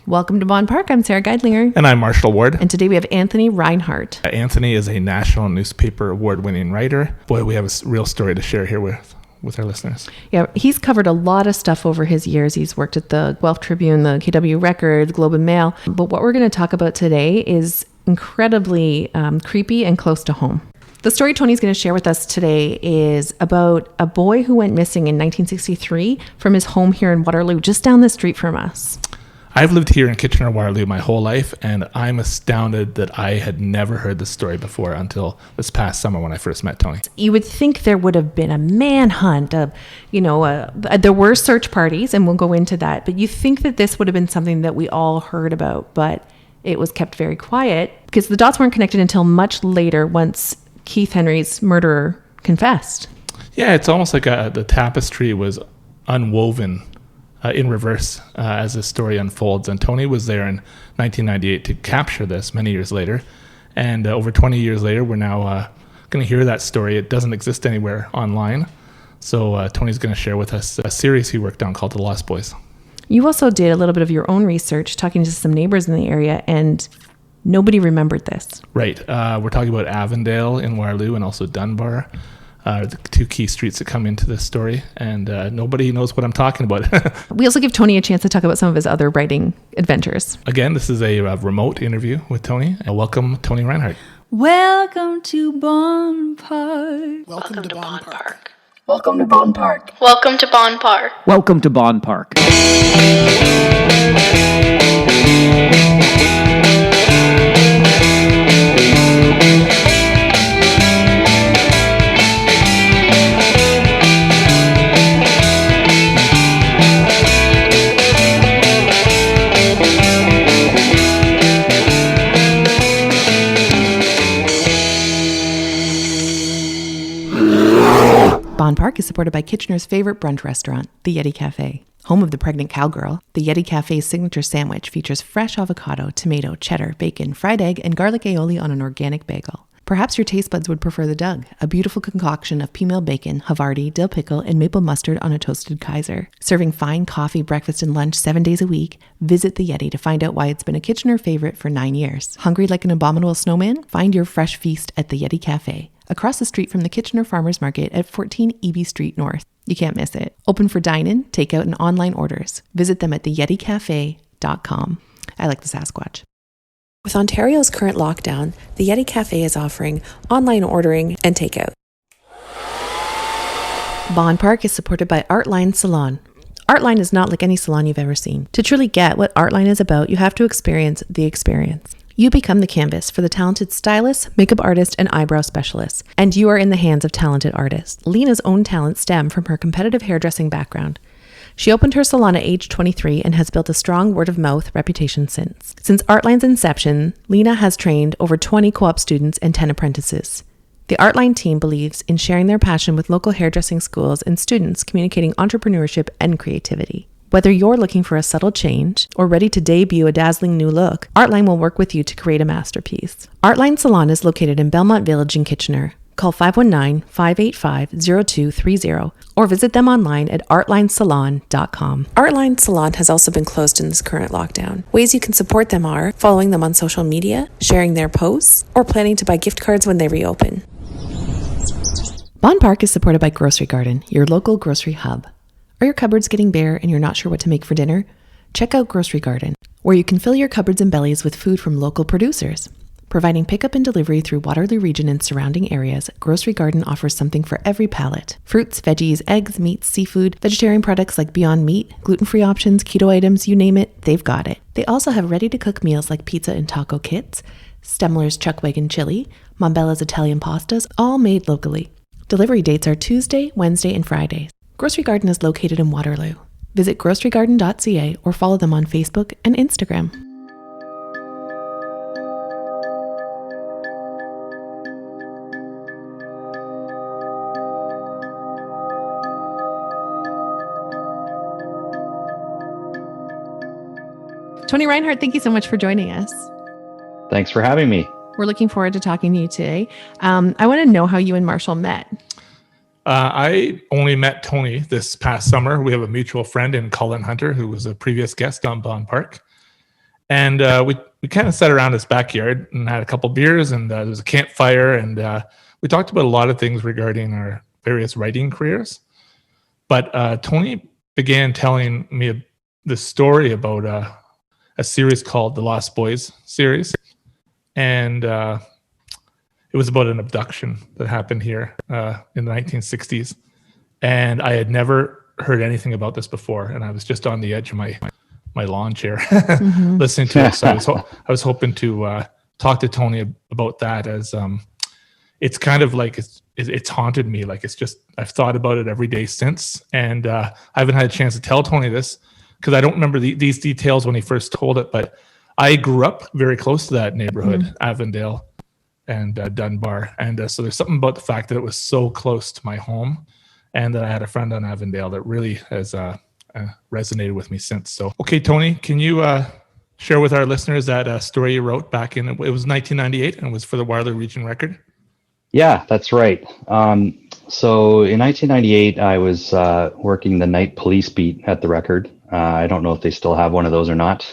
Welcome to Bonn Park. I'm Sarah Geidlinger. And I'm Marshall Ward. And today we have Anthony Reinhart. Anthony is a national newspaper award-winning writer. Boy, we have a real story to share here with our listeners. Yeah, he's covered a lot of stuff over his years. He's worked at the Guelph Tribune, the KW Record, Globe and Mail. But what we're going to talk about today is incredibly creepy and close to home. The story Tony's going to share with us today is about a boy who went missing in 1963 from his home here in Waterloo, just down the street from us. I've lived here in Kitchener-Waterloo my whole life, and I'm astounded that I had never heard this story before until this past summer when I first met Tony. You would think there would have been a manhunt, there were search parties, and we'll go into that, but you think that this would have been something that we all heard about, but it was kept very quiet because the dots weren't connected until much later once Keith Henry's murderer confessed. Yeah, it's almost like the tapestry was unwoven in reverse as the story unfolds. And Tony was there in 1998 to capture this many years later. And over 20 years later, we're now going to hear that story. It doesn't exist anywhere online. So Tony's going to share with us a series he worked on called The Lost Boys. You also did a little bit of your own research, talking to some neighbors in the area, and nobody remembered this. Right. We're talking about Avondale in Waterloo and also Dunbar. The two key streets that come into this story, and nobody knows what I'm talking about. We also give Tony a chance to talk about some of his other writing adventures. Again, this is a remote interview with Tony. Welcome, Tony Reinhart. Welcome to Bonn Park. Welcome to Bonn Park. Welcome to Bonn Park. Welcome to Bonn Park. Welcome to Bonn Park. Bonn Park is supported by Kitchener's favorite brunch restaurant, the Yeti Cafe. Home of the pregnant cowgirl, the Yeti Cafe's signature sandwich features fresh avocado, tomato, cheddar, bacon, fried egg, and garlic aioli on an organic bagel. Perhaps your taste buds would prefer the Doug, a beautiful concoction of pea meal bacon, Havarti, dill pickle, and maple mustard on a toasted Kaiser. Serving fine coffee, breakfast, and lunch 7 days a week, visit the Yeti to find out why it's been a Kitchener favorite for 9 years. Hungry like an abominable snowman? Find your fresh feast at the Yeti Cafe, across the street from the Kitchener Farmers Market at 14 Eby Street North. You can't miss it. Open for dine-in, takeout, and online orders. Visit them at theyeticafe.com. I like the Sasquatch. With Ontario's current lockdown, the Yeti Cafe is offering online ordering and takeout. Bonn Park is supported by Artline Salon. Artline is not like any salon you've ever seen. To truly get what Artline is about, you have to experience the experience. You become the canvas for the talented stylist, makeup artist, and eyebrow specialist, and you are in the hands of talented artists. Lena's own talents stem from her competitive hairdressing background. She opened her salon at age 23 and has built a strong word-of-mouth reputation since. Since Artline's inception, Lena has trained over 20 co-op students and 10 apprentices. The Artline team believes in sharing their passion with local hairdressing schools and students, communicating entrepreneurship and creativity. Whether you're looking for a subtle change or ready to debut a dazzling new look, Artline will work with you to create a masterpiece. Artline Salon is located in Belmont Village in Kitchener. Call 519-585-0230 or visit them online at artlinesalon.com. Artline Salon has also been closed in this current lockdown. Ways you can support them are following them on social media, sharing their posts, or planning to buy gift cards when they reopen. Bonn Park is supported by Grocery Garden, your local grocery hub. Are your cupboards getting bare and you're not sure what to make for dinner? Check out Grocery Garden, where you can fill your cupboards and bellies with food from local producers. Providing pickup and delivery through Waterloo Region and surrounding areas, Grocery Garden offers something for every palate. Fruits, veggies, eggs, meats, seafood, vegetarian products like Beyond Meat, gluten-free options, keto items, you name it, they've got it. They also have ready-to-cook meals like pizza and taco kits, Stemler's Chuck Wagon Chili, Mombella's Italian pastas, all made locally. Delivery dates are Tuesday, Wednesday, and Fridays. Grocery Garden is located in Waterloo. Visit grocerygarden.ca or follow them on Facebook and Instagram. Tony Reinhart, thank you so much for joining us. Thanks for having me. We're looking forward to talking to you today. I want to know how you and Marshall met. I only met Tony this past summer. We have a mutual friend in Colin Hunter, who was a previous guest on Bonn Park. And we kind of sat around his backyard and had a couple beers, and there was a campfire, and we talked about a lot of things regarding our various writing careers. But Tony began telling me the story about a series called the Lost Boys series. And it was about an abduction that happened here in the 1960s. And I had never heard anything about this before. And I was just on the edge of my lawn chair listening to it. So I was hoping to talk to Tony about that, as it's kind of like it's haunted me. Like, it's just, I've thought about it every day since. And I haven't had a chance to tell Tony this because I don't remember these details when he first told it. But I grew up very close to that neighborhood, Avondale and Dunbar. And so there's something about the fact that it was so close to my home, and that I had a friend on Avondale that really has resonated with me since. So, okay, Tony, can you share with our listeners that story you wrote back in, it was 1998, and it was for the Waterloo Region Record? Yeah, that's right. So in 1998, I was working the night police beat at the Record. I don't know if they still have one of those or not.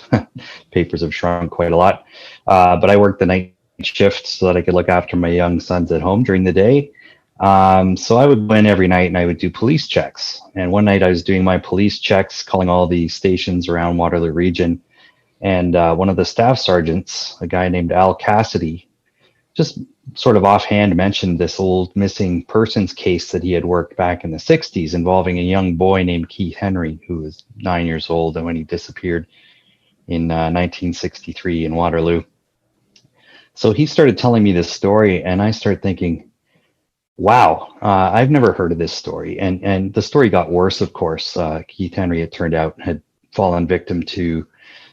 Papers have shrunk quite a lot. But I worked the night shift so that I could look after my young sons at home during the day. So I would go in every night and I would do police checks. And one night I was doing my police checks, calling all the stations around Waterloo Region. And one of the staff sergeants, a guy named Al Cassidy, just sort of offhand mentioned this old missing persons case that he had worked back in the 60s involving a young boy named Keith Henry, who was 9 years old and when he disappeared in 1963 in Waterloo. So he started telling me this story, and I started thinking, wow, I've never heard of this story. And the story got worse, of course. Keith Henry, it turned out, had fallen victim to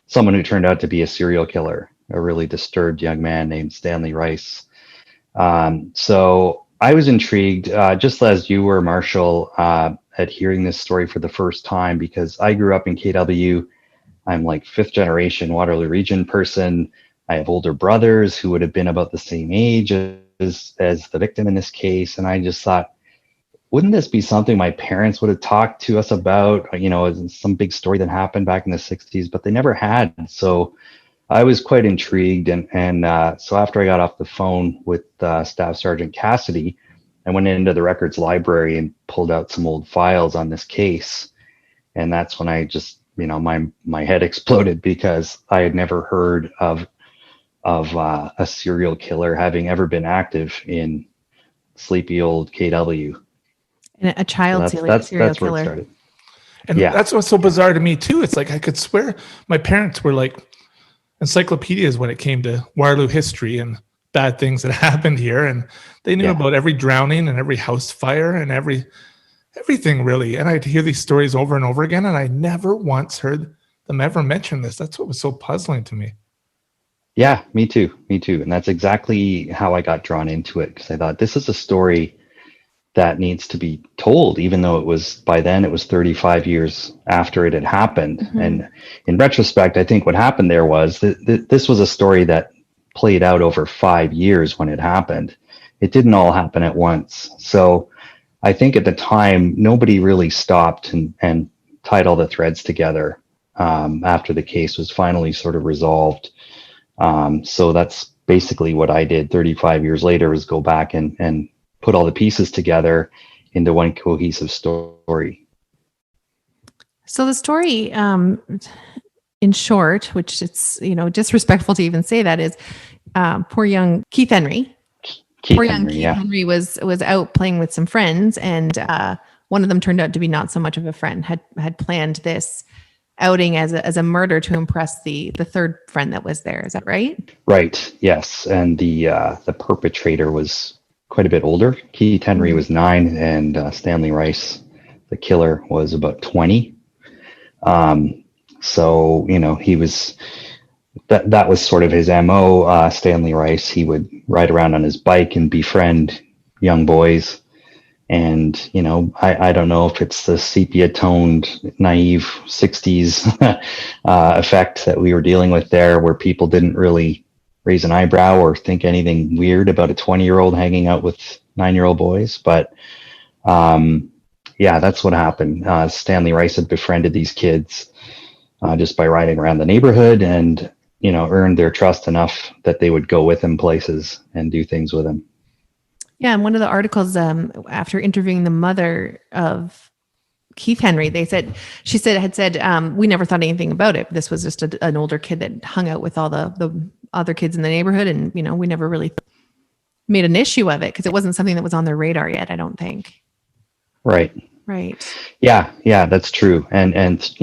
someone who turned out to be a serial killer, a really disturbed young man named Stanley Rice. So I was intrigued, just as you were, Marshall, at hearing this story for the first time, because I grew up in KW. I'm like fifth generation Waterloo Region person. I have older brothers who would have been about the same age as the victim in this case. And I just thought, wouldn't this be something my parents would have talked to us about, you know, some big story that happened back in the 60s, but they never had. So I was quite intrigued. And so after I got off the phone with Staff Sergeant Cassidy, I went into the records library and pulled out some old files on this case. And that's when I just, you know, my head exploded, because I had never heard of a serial killer having ever been active in sleepy old KW. And a child serial that's killer. where it started. And that's what's so bizarre to me too. It's like, I could swear my parents were like encyclopedias when it came to Waterloo history and bad things that happened here. And they knew about every drowning and every house fire and everything really. And I'd hear these stories over and over again, and I never once heard them ever mention this. That's what was so puzzling to me. Yeah, me too. And that's exactly how I got drawn into it, because I thought this is a story that needs to be told, even though by then it was 35 years after it had happened. Mm-hmm. And in retrospect, I think what happened there was that this was a story that played out over 5 years when it happened. It didn't all happen at once. So I think at the time, nobody really stopped and tied all the threads together after the case was finally sort of resolved. So that's basically what I did 35 years later, was go back and put all the pieces together into one cohesive story. So the story, in short, which it's, you know, disrespectful to even say that, is poor young Keith Henry. Keith Henry was out playing with some friends, and one of them turned out to be not so much of a friend, had planned this outing as a murder to impress the third friend that was there. Is that right? Right. Yes. And the perpetrator was quite a bit older. Keith Henry was 9, and Stanley Rice, the killer, was about 20. So, you know, he was, that was sort of his MO. Stanley Rice, he would ride around on his bike and befriend young boys. And, you know, I don't know if it's the sepia-toned, naive 60s effect that we were dealing with there, where people didn't really raise an eyebrow or think anything weird about a 20-year-old hanging out with 9-year-old boys. But, yeah, that's what happened. Stanley Rice had befriended these kids just by riding around the neighborhood. And earned their trust enough that they would go with him places and do things with him. Yeah, and one of the articles after interviewing the mother of Keith Henry, she had said, we never thought anything about it. This was just an older kid that hung out with all the other kids in the neighborhood, and we never really made an issue of it because it wasn't something that was on their radar yet, I don't think. Right. Yeah, that's true. And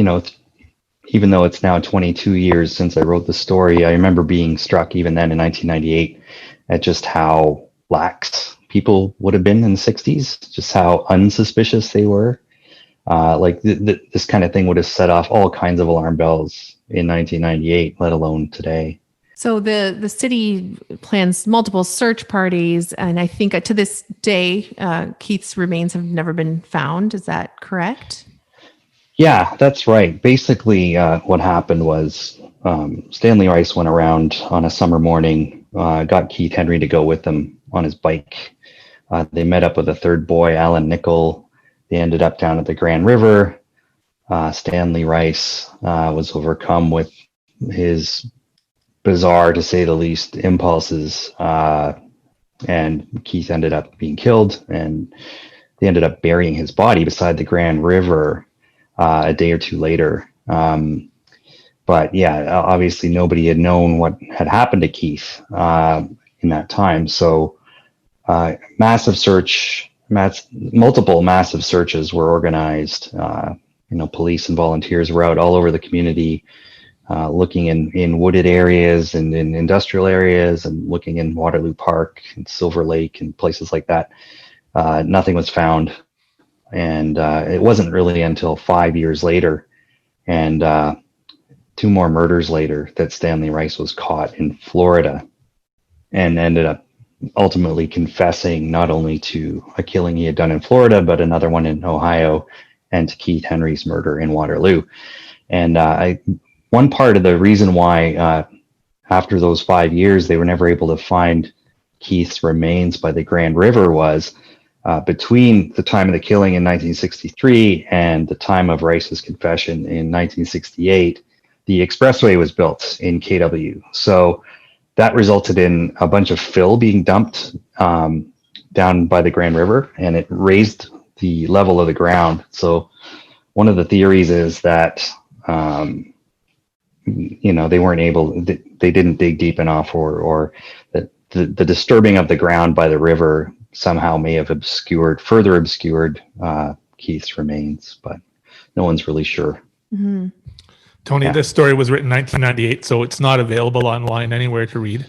even though it's now 22 years since I wrote the story, I remember being struck even then in 1998 at just how lax people would have been in the 60s, just how unsuspicious they were. This kind of thing would have set off all kinds of alarm bells in 1998, let alone today. So the city plans multiple search parties, and I think to this day, Keith's remains have never been found. Is that correct? Yeah, that's right. Basically, what happened was Stanley Rice went around on a summer morning, got Keith Henry to go with them on his bike. They met up with a third boy, Alan Nickel. They ended up down at the Grand River. Stanley Rice was overcome with his bizarre, to say the least, impulses, and Keith ended up being killed, and they ended up burying his body beside the Grand River a day or two later. But yeah, obviously nobody had known what had happened to Keith in that time. So multiple massive searches were organized. Police and volunteers were out all over the community, looking in wooded areas and in industrial areas, and looking in Waterloo Park and Silver Lake and places like that. Nothing was found. And it wasn't really until 5 years later and 2 more murders later that Stanley Rice was caught in Florida and ended up ultimately confessing not only to a killing he had done in Florida, but another one in Ohio, and to Keith Henry's murder in Waterloo. And one part of the reason why after those 5 years they were never able to find Keith's remains by the Grand River was between the time of the killing in 1963 and the time of Rice's confession in 1968, the expressway was built in KW. So that resulted in a bunch of fill being dumped down by the Grand River, and it raised the level of the ground. So one of the theories is that they didn't dig deep enough, or that the disturbing of the ground by the river somehow may have further obscured Keith's remains, but no one's really sure. Mm-hmm. Tony, This story was written in 1998, so it's not available online anywhere to read.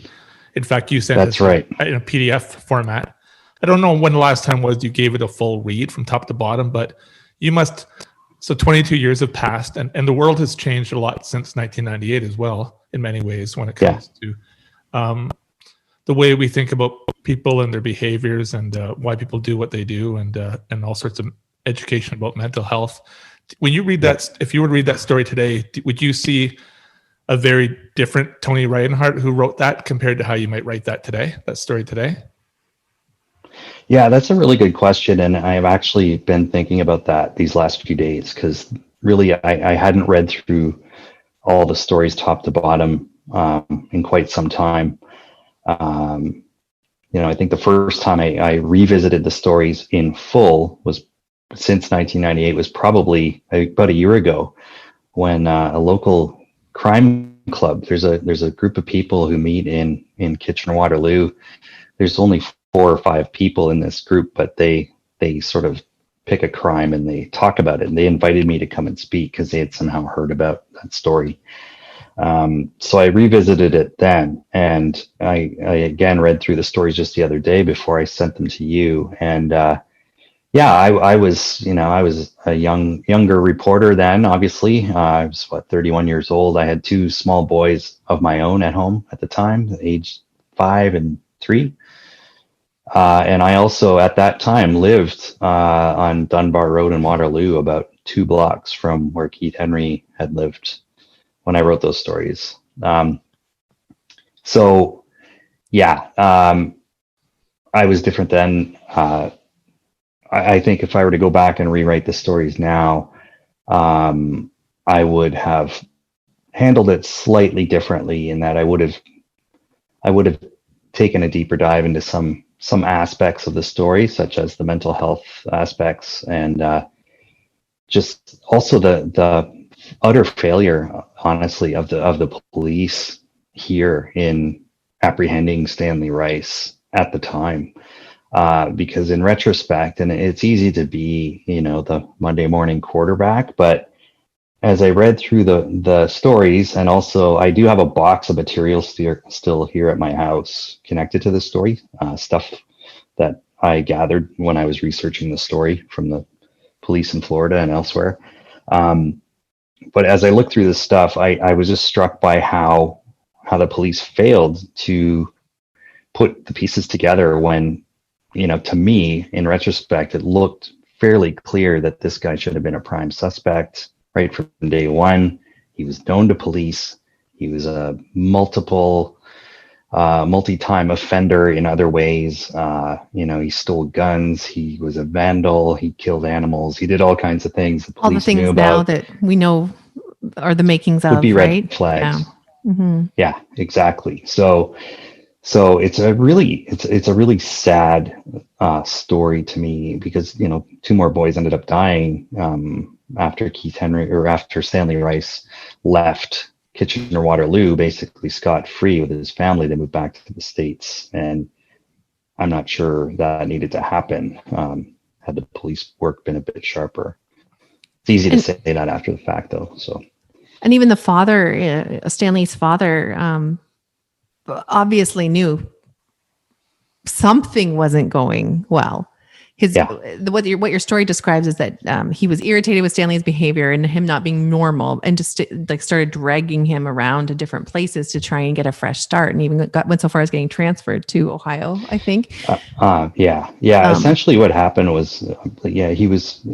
In fact, you sent it right in a PDF format. I don't know when the last time was you gave it a full read from top to bottom, but you must. So 22 years have passed, and the world has changed a lot since 1998 as well, in many ways, when it comes to the way we think about people and their behaviors, and why people do what they do, and all sorts of education about mental health. When you read that, if you would read that story today, would you see a very different Tony Reinhart who wrote that compared to how you might write that story today? Yeah, that's a really good question. And I've actually been thinking about that these last few days, because really I hadn't read through all the stories top to bottom in quite some time. I think the first time I revisited the stories in full was since 1998 was probably about a year ago, when a local crime club, there's a group of people who meet in Kitchener-Waterloo. There's only 4 or 5 people in this group, but they sort of pick a crime and they talk about it. And they invited me to come and speak because they had somehow heard about that story. So I revisited it then, and I again read through the stories just the other day before I sent them to you. And I was a younger reporter then. Obviously, I was 31 years old. I had 2 small boys of my own at home at the time, aged 5 and 3. And I also at that time lived on Dunbar Road in Waterloo, about 2 blocks from where Keith Henry had lived when I wrote those stories. I was different then. I think if I were to go back and rewrite the stories now, I would have handled it slightly differently in that I would have taken a deeper dive into some aspects of the story, such as the mental health aspects, and just also the utter failure, honestly, of the police here in apprehending Stanley Rice at the time. Because in retrospect, and it's easy to be, the Monday morning quarterback, but as I read through the stories, and also I do have a box of material still here at my house connected to the story, stuff that I gathered when I was researching the story from the police in Florida and elsewhere. But as I looked through this stuff, I was just struck by how the police failed to put the pieces together when, to me, in retrospect, it looked fairly clear that this guy should have been a prime suspect right from day one. He was known to police. He was a multi-time offender in other ways. He stole guns. He was a vandal. He killed animals. He did all kinds of things the police All the things knew now about. that we know are the makings of, Would be right? red flags. Yeah. Mm-hmm. Yeah, exactly. So it's a really sad story to me, because two more boys ended up dying after after Stanley Rice left Kitchener-Waterloo basically scot-free with his family. They moved back to the States, and I'm not sure that needed to happen had the police work been a bit sharper. It's easy to say that after the fact, though. So, and even the father, Stanley's father, obviously knew something wasn't going well. What your story describes is that he was irritated with Stanley's behavior and him not being normal, and just started dragging him around to different places to try and get a fresh start, and even went so far as getting transferred to Ohio, I think. Essentially, what happened was,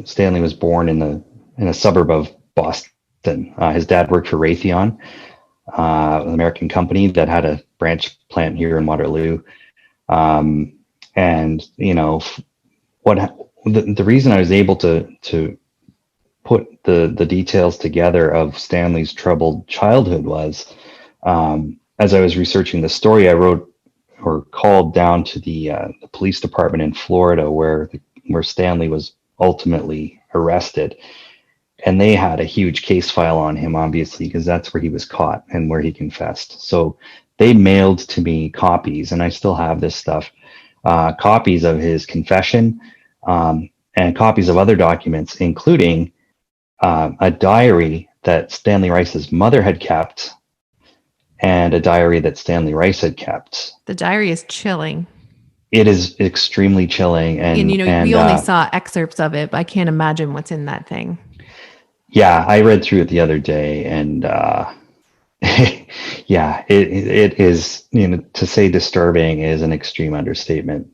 Stanley was born in a suburb of Boston. His dad worked for Raytheon, an American company that had a branch plant here in Waterloo, and the reason I was able to put the details together of Stanley's troubled childhood was, as I was researching the story, I wrote or called down to the police department in Florida where Stanley was ultimately arrested, and they had a huge case file on him, obviously, because that's where he was caught and where he confessed. So they mailed to me copies, and I still have this stuff, copies of his confession, and copies of other documents, including a diary that Stanley Rice's mother had kept, and a diary that Stanley Rice had kept. The diary is chilling. It is extremely chilling, and we only saw excerpts of it, but I can't imagine what's in that thing. Yeah, I read through it the other day, and yeah, it is, to say disturbing is an extreme understatement.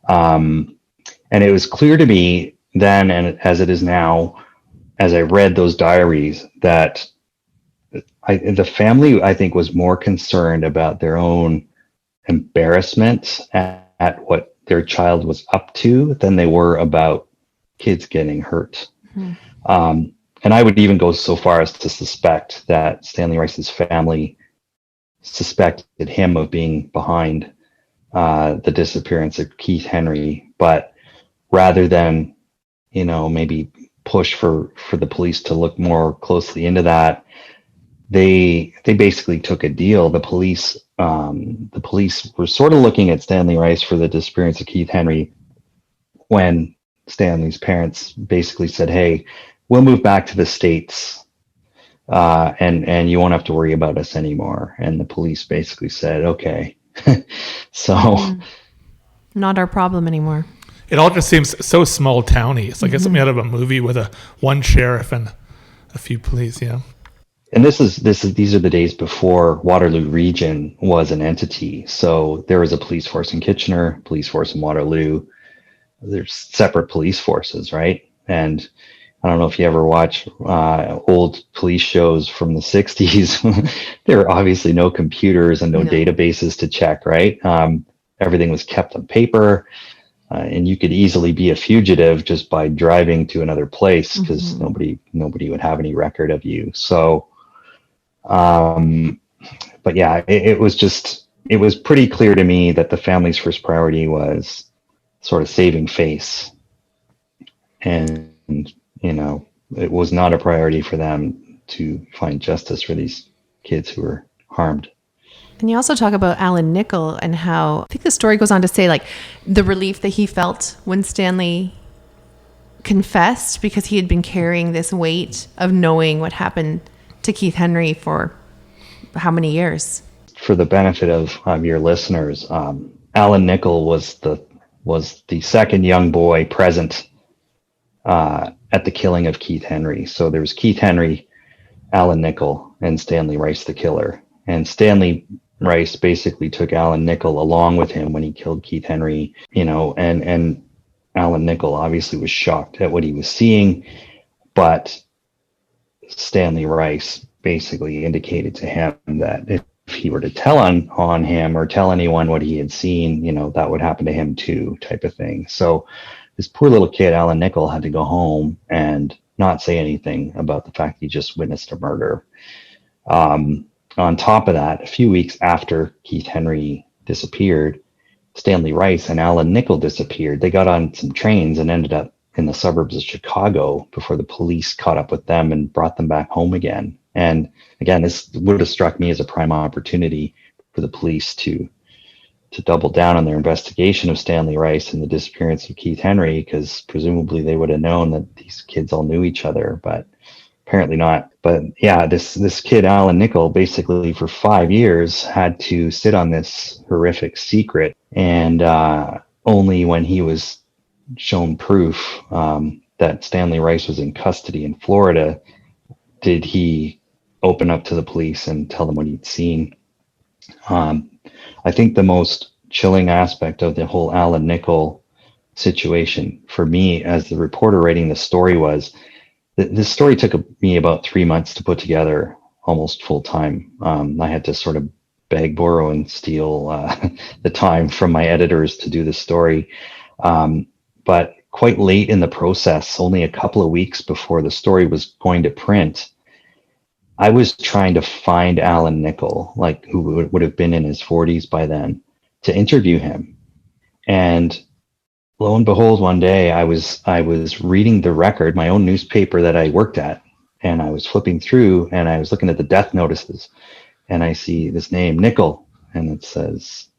And it was clear to me then, and as it is now, as I read those diaries, that the family, I think, was more concerned about their own embarrassment at what their child was up to than they were about kids getting hurt. Mm-hmm. And I would even go so far as to suspect that Stanley Rice's family suspected him of being behind the disappearance of Keith Henry, but rather than, maybe push for the police to look more closely into that, they basically took a deal. The police were sort of looking at Stanley Rice for the disappearance of Keith Henry when Stanley's parents basically said, "Hey, we'll move back to the States, and you won't have to worry about us anymore." And the police basically said, "Okay." So not our problem anymore. It all just seems so small towny. It's like it's something out of a movie with one sheriff and a few police, And these are the days before Waterloo Region was an entity. So there was a police force in Kitchener, police force in Waterloo. There's separate police forces, right? And I don't know if you ever watch old police shows from the 60s. There were obviously no computers and no databases to check, right? Everything was kept on paper, and you could easily be a fugitive just by driving to another place because nobody would have any record of you. So But yeah, it was pretty clear to me that the family's first priority was sort of saving face. And, it was not a priority for them to find justice for these kids who were harmed. And you also talk about Alan Nickel and how, I think the story goes on to say, like, the relief that he felt when Stanley confessed, because he had been carrying this weight of knowing what happened to Keith Henry for how many years? For the benefit of your listeners, Alan Nickel was the second young boy present at the killing of Keith Henry. So there was Keith Henry, Alan Nickel, and Stanley Rice, the killer. And Stanley Rice basically took Alan Nickel along with him when he killed Keith Henry, and Alan Nickel obviously was shocked at what he was seeing, but Stanley Rice basically indicated to him that if he were to tell on him or tell anyone what he had seen, that would happen to him too, type of thing. So this poor little kid, Alan Nickel, had to go home and not say anything about the fact he just witnessed a murder. On top of that, a few weeks after Keith Henry disappeared, Stanley Rice and Alan Nickel disappeared. They got on some trains and ended up in the suburbs of Chicago before the police caught up with them and brought them back home again. And again, this would have struck me as a prime opportunity for the police to double down on their investigation of Stanley Rice and the disappearance of Keith Henry, because presumably they would have known that these kids all knew each other, but apparently not. But yeah, this kid, Alan Nickel, basically for 5 years had to sit on this horrific secret. And only when he was shown proof that Stanley Rice was in custody in Florida did he open up to the police and tell them what he'd seen. I think the most chilling aspect of the whole Alan Nickel situation for me as the reporter writing the story was that this story took me about 3 months to put together, almost full time. I had to sort of beg, borrow, and steal the time from my editors to do the story. But quite late in the process, only a couple of weeks before the story was going to print, I was trying to find Alan Nickel, who would have been in his 40s by then, to interview him. And lo and behold, one day I was reading the Record, my own newspaper that I worked at, and I was flipping through and I was looking at the death notices, and I see this name, Nickel, and it says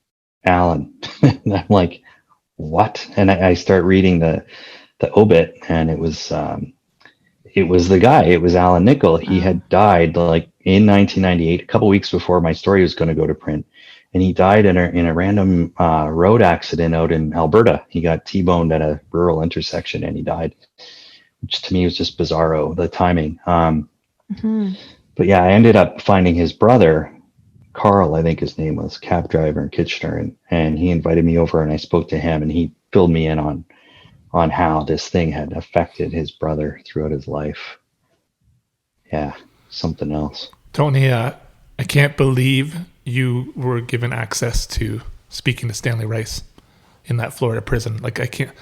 Alan. And I'm like, what? And I start reading the obit, and it was the guy. It was Alan Nickel. He had died in 1998, a couple weeks before my story was going to go to print, and he died in a random road accident out in Alberta. He got T-boned at a rural intersection, and he died, which to me was just bizarro, the timing. But yeah, I ended up finding his brother, Carl, I think his name was, cab driver in Kitchener, and he invited me over, and I spoke to him, and he filled me in on how this thing had affected his brother throughout his life. Yeah, something else. Tony, I can't believe you were given access to speaking to Stanley Rice in that Florida prison. I can't,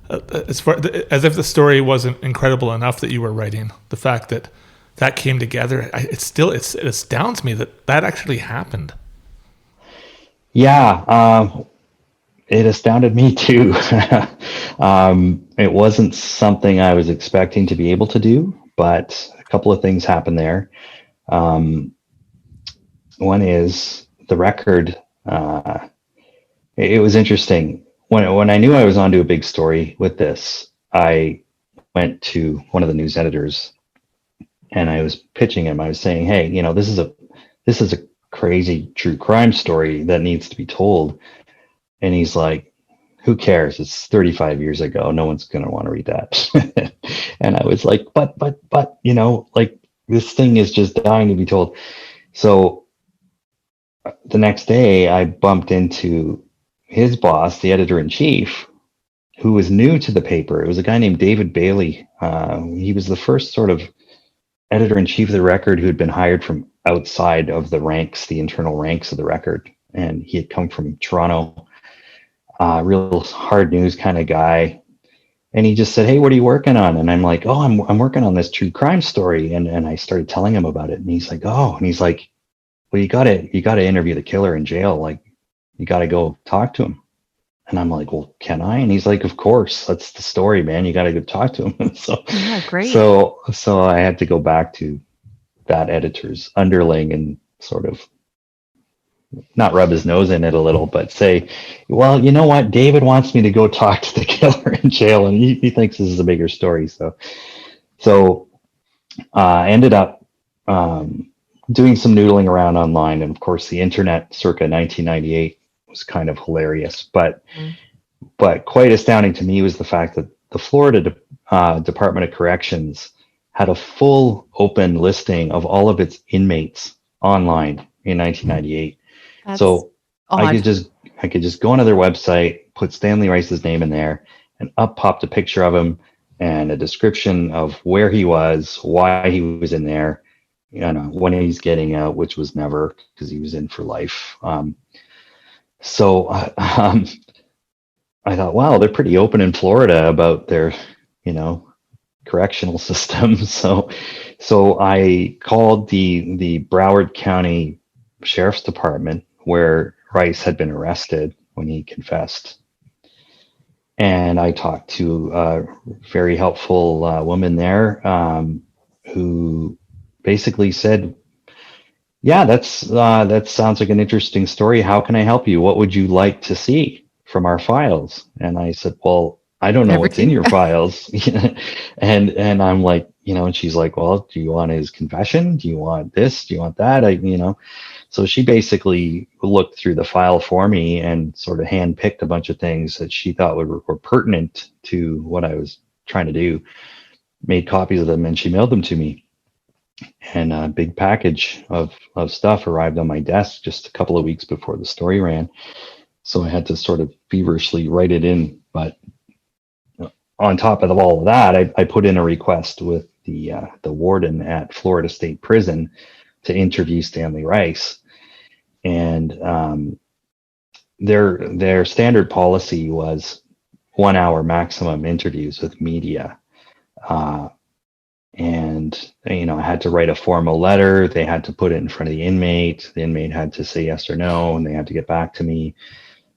as if the story wasn't incredible enough that you were writing, the fact that came together, it astounds me that actually happened. Yeah, it astounded me too. It wasn't something I was expecting to be able to do, but a couple of things happened there. One is the Record. It was interesting. When I knew I was onto a big story with this, I went to one of the news editors and I was pitching him. I was saying, hey, this is a crazy true crime story that needs to be told. And he's like, who cares? It's 35 years ago. No one's going to want to read that. And I was like, but, this thing is just dying to be told. So the next day I bumped into his boss, the editor-in-chief, who was new to the paper. It was a guy named David Bailey. He was the first sort of editor-in-chief of the Record who had been hired from outside of the ranks, the internal ranks of the Record. And he had come from Toronto, real hard news kind of guy. And he just said, "Hey, what are you working on?" And I'm like, "Oh, I'm working on this true crime story." And I started telling him about it. And he's like, "Oh," and he's like, "Well, you gotta interview the killer in jail. Like, you gotta go talk to him." And I'm like, "Well, can I?" And he's like, "Of course. That's the story, man. You gotta go talk to him." Yeah, great. So I had to go back to that editor's underling and sort of not rub his nose in it a little, but say, "Well, you know what? David wants me to go talk to the killer in jail, and he thinks this is a bigger story." So I ended up doing some noodling around online, and of course, the internet circa 1998 was kind of hilarious, but quite astounding to me was the fact that the Florida Department of Corrections had a full open listing of all of its inmates online in 1998. That's So odd. I could just go onto their website, put Stanley Rice's name in there, and up popped a picture of him and a description of where he was, why he was in there, when he's getting out, which was never, because he was in for life. So I thought, wow, they're pretty open in Florida about their, correctional system. So I called the Broward County Sheriff's Department, where Rice had been arrested when he confessed. And I talked to a very helpful woman there who basically said, "Yeah, that sounds like an interesting story. How can I help you? What would you like to see from our files?" And I said, "Well, I don't know what's in your files." and I'm like, and she's like, "Well, do you want his confession? Do you want this? Do you want that?" So she basically looked through the file for me and sort of handpicked a bunch of things that she thought were pertinent to what I was trying to do, made copies of them, and she mailed them to me. And a big package of stuff arrived on my desk just a couple of weeks before the story ran. So I had to sort of feverishly write it in. But on top of all of that, I put in a request with the warden at Florida State Prison to interview Stanley Rice. And their standard policy was 1 hour maximum interviews with media. And I had to write a formal letter. They had to put it in front of the inmate. The inmate had to say yes or no, and they had to get back to me.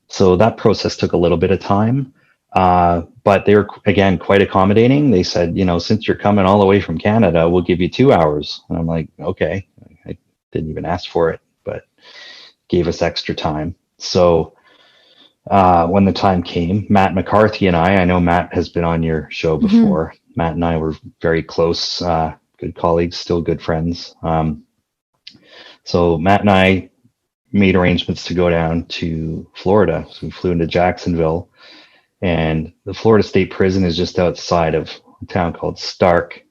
So that process took a little bit of time. But they were, again, quite accommodating. They said, "Since you're coming all the way from Canada, we'll give you 2 hours." And I'm like, okay, I didn't even ask for it, but gave us extra time. So when the time came, Matt McCarthy and I know Matt has been on your show before. Mm-hmm. Matt and I were very close, good colleagues, still good friends. So Matt and I made arrangements to go down to Florida. So we flew into Jacksonville, and the Florida State Prison is just outside of a town called Stark,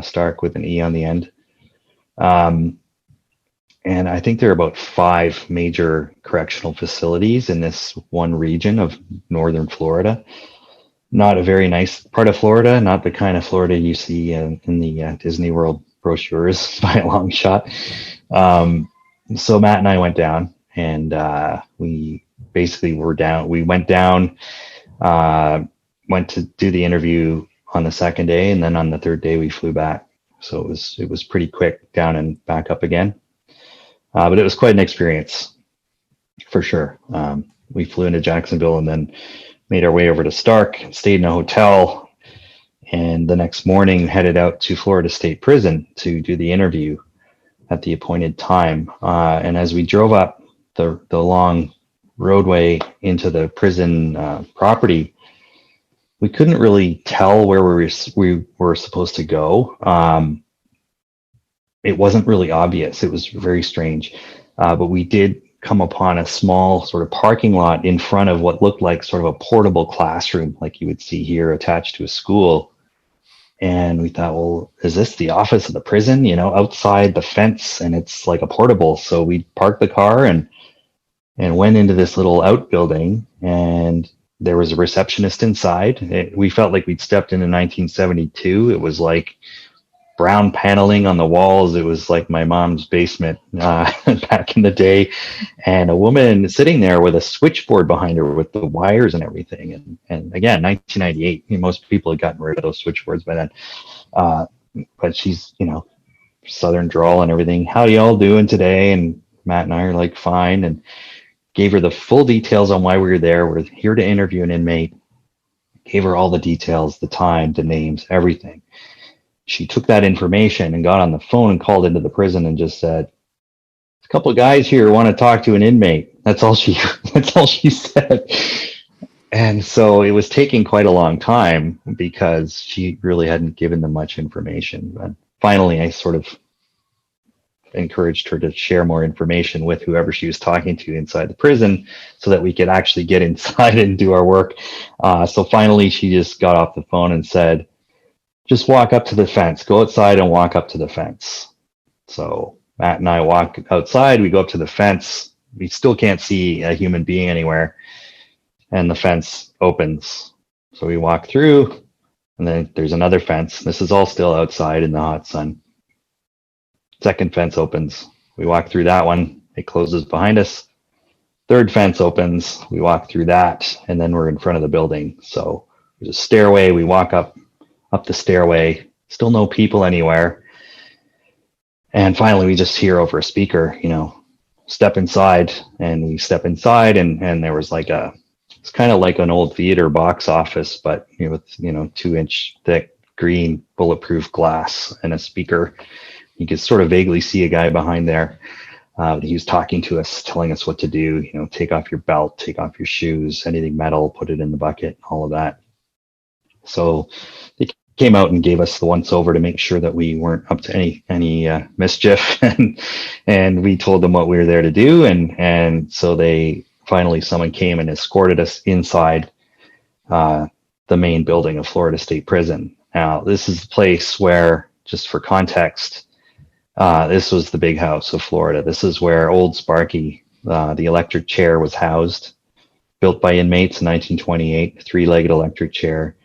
Stark with an E on the end. And I think there are about 5 major correctional facilities in this one region of northern Florida. Not a very nice part of Florida, not the kind of Florida you see in the Disney World brochures by a long shot. So Matt and I went down, and we basically were down. We went down, went to do the interview on the second day, and then on the third day we flew back. So it was pretty quick down and back up again. But it was quite an experience, for sure. We flew into Jacksonville and then made our way over to Stark, stayed in a hotel, and the next morning headed out to Florida State Prison to do the interview at the appointed time. And as we drove up the long roadway into the prison property, we couldn't really tell where we were supposed to go. It wasn't really obvious. It was very strange. But we did come upon a small sort of parking lot in front of what looked like sort of a portable classroom, like you would see here attached to a school. And we thought, well, is this the office of the prison, outside the fence, and it's like a portable. So we parked the car and went into this little outbuilding, and there was a receptionist inside. We felt like we'd stepped into 1972. It was like brown paneling on the walls. It was like my mom's basement back in the day, and a woman sitting there with a switchboard behind her with the wires and everything. And again, 1998, most people had gotten rid of those switchboards by then. But she's, Southern drawl and everything. How y'all doing today? And Matt and I are like, fine. And gave her the full details on why we were there. We're here to interview an inmate. Gave her all the details, the time, the names, everything. She took that information and got on the phone and called into the prison and just said, a couple of guys here want to talk to an inmate. That's all she said. And so it was taking quite a long time because she really hadn't given them much information. But finally, I sort of encouraged her to share more information with whoever she was talking to inside the prison so that we could actually get inside and do our work. So finally, she just got off the phone and said, just walk up to the fence, go outside and walk up to the fence. So Matt and I walk outside, we go up to the fence. We still can't see a human being anywhere. And the fence opens. So we walk through, and then there's another fence. This is all still outside in the hot sun. Second fence opens. We walk through that one. It closes behind us. Third fence opens. We walk through that, and then we're in front of the building. So there's a stairway. We walk up the stairway. Still no people anywhere. And finally, we just hear over a speaker, step inside. And we step inside, and there was it's kind of like an old theater box office, but with 2-inch thick green bulletproof glass and a speaker. You could sort of vaguely see a guy behind there. He was talking to us, telling us what to do. Take off your belt, take off your shoes, anything metal, put it in the bucket, all of that. So they came out and gave us the once over to make sure that we weren't up to any mischief, and we told them what we were there to do, and so someone came and escorted us inside the main building of Florida State Prison. Now, this is the place where, just for context, this was the big house of Florida. This is where old Sparky, the electric chair, was housed, built by inmates in 1928, 3-legged electric chair.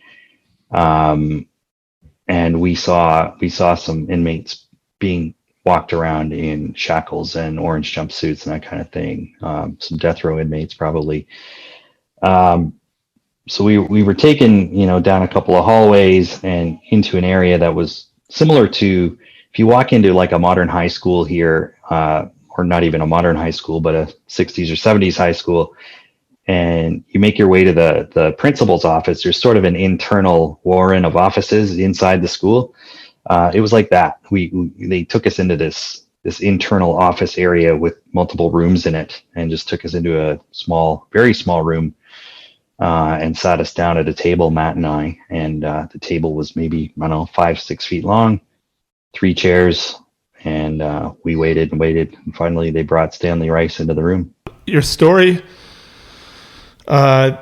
And we saw some inmates being walked around in shackles and orange jumpsuits and that kind of thing. Some death row inmates probably. So we were taken, down a couple of hallways and into an area that was similar to, if you walk into like a modern high school here, or not even a modern high school, but a 60s or 70s high school, and you make your way to the principal's office, there's sort of an internal warren of offices inside the school. It was like that. They took us into this internal office area with multiple rooms in it, and just took us into a very small room, and sat us down at a table, Matt and I. And the table was maybe, 5-6 feet long, 3 chairs, and we waited and waited. And finally, they brought Stanley Rice into the room. Your story, I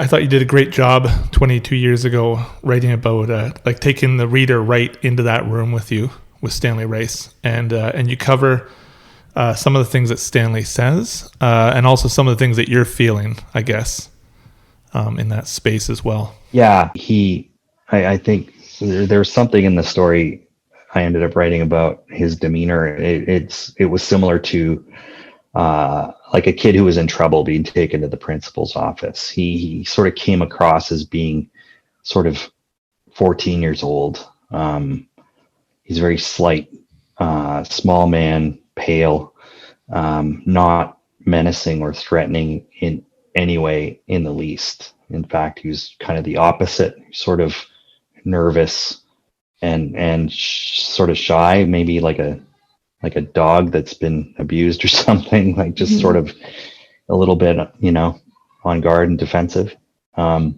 thought you did a great job 22 years ago writing about taking the reader right into that room with you, with Stanley Rice, and you cover some of the things that Stanley says, and also some of the things that you're feeling, I guess, in that space as well. Yeah, I think there's something in the story I ended up writing about his demeanor. It was similar to like a kid who was in trouble being taken to the principal's office. He sort of came across as being sort of 14 years old. He's very slight, small man, pale, not menacing or threatening in any way in the least. In fact, he was kind of the opposite, sort of nervous and sort of shy, maybe like a dog that's been abused or something, like just sort of a little bit, on guard and defensive. So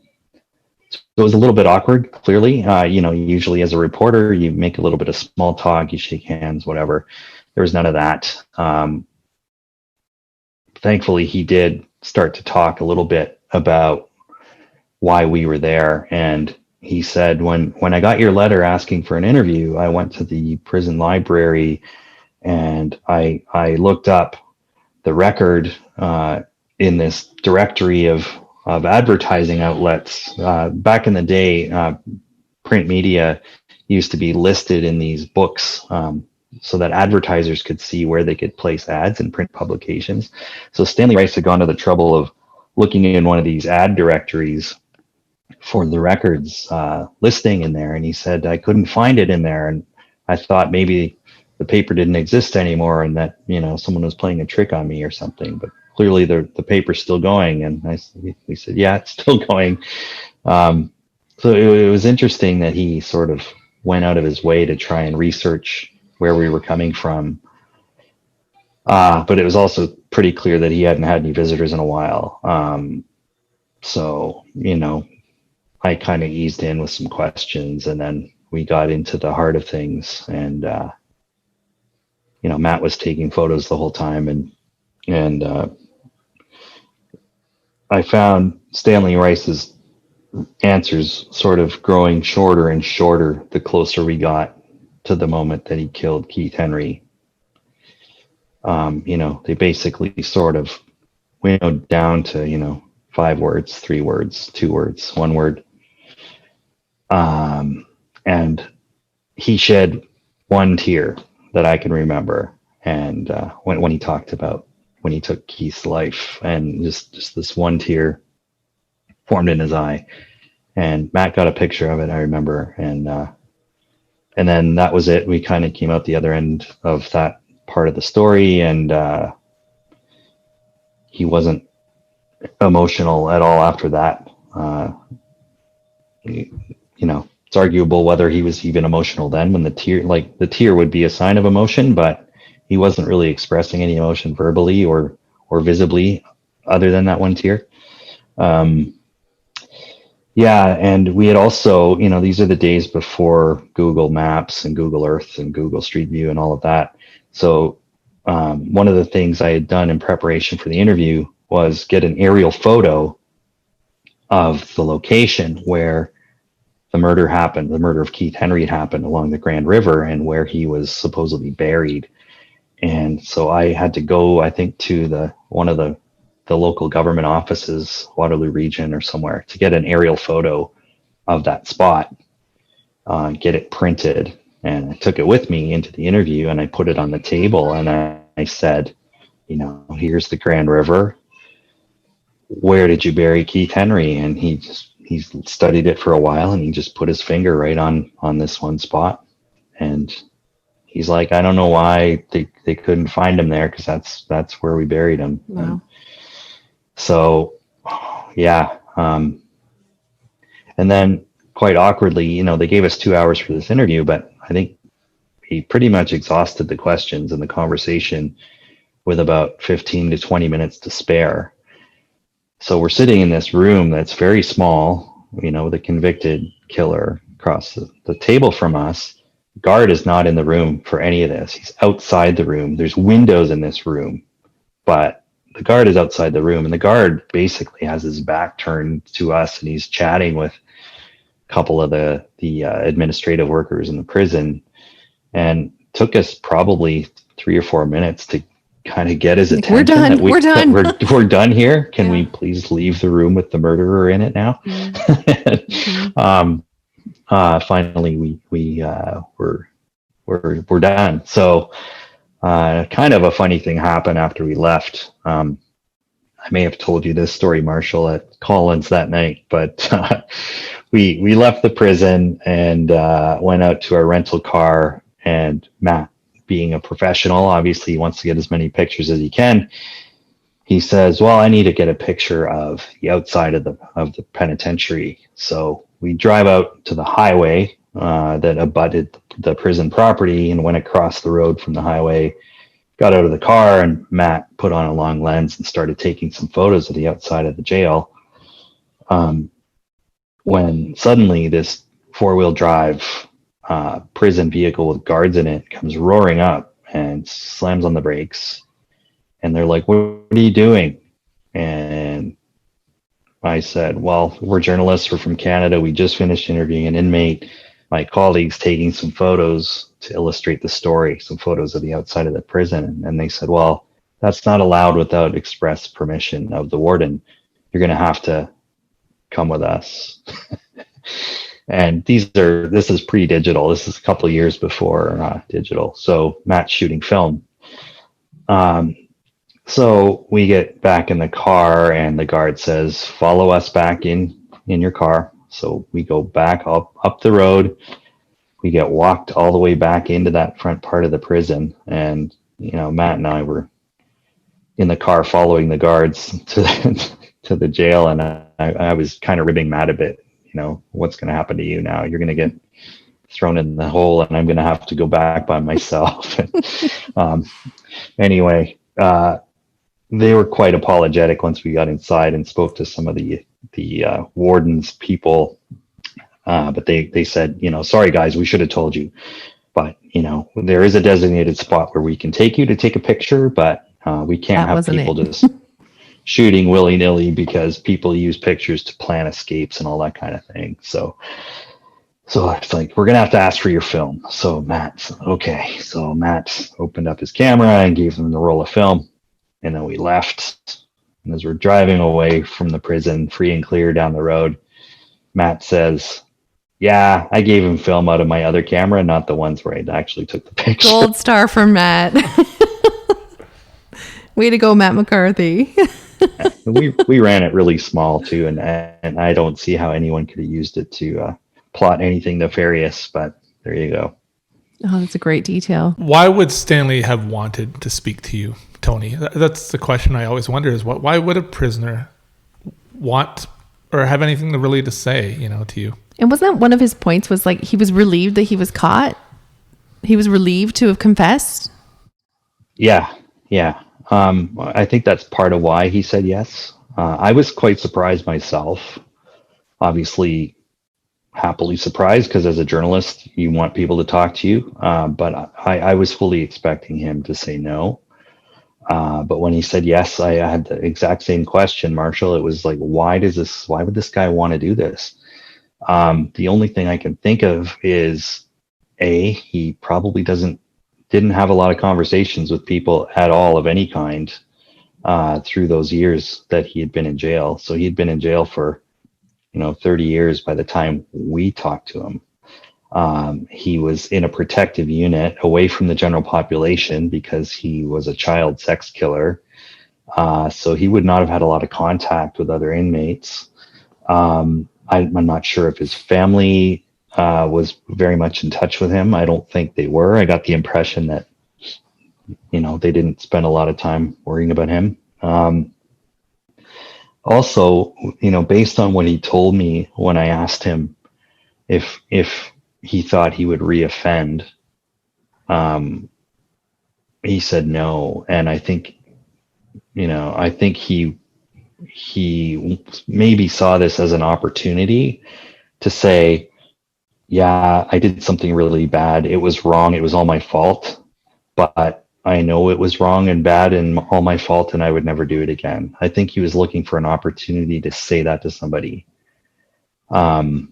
it was a little bit awkward, clearly. Usually as a reporter, you make a little bit of small talk, you shake hands, whatever. There was none of that. Thankfully, he did start to talk a little bit about why we were there. And he said, when I got your letter asking for an interview, I went to the prison library and I looked up the record in this directory of advertising outlets. Back in the day, print media used to be listed in these books, so that advertisers could see where they could place ads in print publications. So Stanley Rice had gone to the trouble of looking in one of these ad directories for the records listing in there, and he said, I couldn't find it in there, and I thought maybe the paper didn't exist anymore and that, someone was playing a trick on me or something. But clearly the paper's still going. And we said, yeah, it's still going. So it was interesting that he sort of went out of his way to try and research where we were coming from. But it was also pretty clear that he hadn't had any visitors in a while. So, I kind of eased in with some questions, and then we got into the heart of things. And, Matt was taking photos the whole time, and I found Stanley Rice's answers sort of growing shorter and shorter the closer we got to the moment that he killed Keith Henry. They basically sort of winnowed down to, 5 words, 3 words, 2 words, 1 word. And he shed one tear that I can remember. And when he talked about when he took Keith's life, and just this one tear formed in his eye. And Matt got a picture of it, I remember. And then that was it. We kind of came out the other end of that part of the story, and he wasn't emotional at all after that. It's arguable whether he was even emotional then, when the tear would be a sign of emotion, but he wasn't really expressing any emotion verbally or visibly other than that one tear. Yeah, and we had also, these are the days before Google Maps and Google Earth and Google Street View and all of that. So one of the things I had done in preparation for the interview was get an aerial photo of the location where the murder happened. The murder of Keith Henry happened along the Grand River, and where he was supposedly buried. And so I had to go, I think, to one of the local government offices, Waterloo Region or somewhere, to get an aerial photo of that spot, get it printed. And I took it with me into the interview, and I put it on the table, and I said, here's the Grand River. Where did you bury Keith Henry? And he studied it for a while, and he just put his finger right on this one spot. And he's like, I don't know why they couldn't find him there, because that's where we buried him. Wow. And so, yeah. And then quite awkwardly, they gave us 2 hours for this interview, but I think he pretty much exhausted the questions and the conversation with about 15 to 20 minutes to spare. So we're sitting in this room that's very small, with a convicted killer across the table from us. Guard is not in the room for any of this. He's outside the room. There's windows in this room, but the guard is outside the room, and the guard basically has his back turned to us, and he's chatting with a couple of the administrative workers in the prison, and took us probably 3 or 4 minutes to kind of get his attention. We're done. We're done here. Can we please leave the room with the murderer in it now? Mm-hmm. Finally, we're done. So, kind of a funny thing happened after we left. I may have told you this story, Marshall, at Collins that night, but we left the prison and went out to our rental car, and Matt, being a professional, obviously he wants to get as many pictures as he can. He says, well, I need to get a picture of the outside of the penitentiary. So we drive out to the highway that abutted the prison property, and went across the road from the highway, got out of the car, and Matt put on a long lens and started taking some photos of the outside of the jail. When suddenly this 4-wheel drive prison vehicle with guards in it comes roaring up and slams on the brakes, and they're like, what are you doing? And I said, well, we're journalists, we're from Canada, we just finished interviewing an inmate, my colleagues taking some photos to illustrate the story, some photos of the outside of the prison. And they said, well, that's not allowed without express permission of the warden. You're going to have to come with us. And this is pre-digital. This is a couple of years before digital. So Matt's shooting film. So we get back in the car and the guard says, follow us back in your car. So we go back up the road. We get walked all the way back into that front part of the prison. And, Matt and I were in the car following the guards to the jail. And I was kind of ribbing Matt a bit, what's going to happen to you now? You're going to get thrown in the hole and I'm going to have to go back by myself. Anyway, they were quite apologetic once we got inside and spoke to some of the warden's people. But they said, sorry guys, we should have told you. But, there is a designated spot where we can take you to take a picture, but we can't have people just shooting willy-nilly because people use pictures to plan escapes and all that kind of thing. So it's like, we're going to have to ask for your film. So Matt opened up his camera and gave them the roll of film. And then we left. And as we're driving away from the prison, free and clear down the road, Matt says, yeah, I gave him film out of my other camera, not the ones where I actually took the picture. Gold star for Matt. Way to go, Matt McCarthy. we ran it really small too, and I don't see how anyone could have used it to plot anything nefarious, but there you go. Oh, that's a great detail. Why would Stanley have wanted to speak to you, Tony? That's the question I always wonder, is why would a prisoner want or have anything really to say, to you? And wasn't that one of his points, was like he was relieved that he was caught? He was relieved to have confessed? Yeah. I think that's part of why he said yes. I was quite surprised myself. Obviously, happily surprised, because as a journalist, you want people to talk to you. But I was fully expecting him to say no. But when he said yes, I had the exact same question, Marshall. It was like, why would this guy want to do this? The only thing I can think of is he probably didn't have a lot of conversations with people at all of any kind through those years that he had been in jail. So he'd been in jail for 30 years by the time we talked to him. He was in a protective unit away from the general population because he was a child sex killer. So he would not have had a lot of contact with other inmates. I'm not sure if his family was very much in touch with him. I don't think they were. I got the impression that, they didn't spend a lot of time worrying about him. Also, based on what he told me when I asked him if he thought he would reoffend, he said no. And I think he maybe saw this as an opportunity to say, yeah, I did something really bad. It was wrong. It was all my fault, but I know it was wrong and bad and all my fault, and I would never do it again. I think he was looking for an opportunity to say that to somebody. To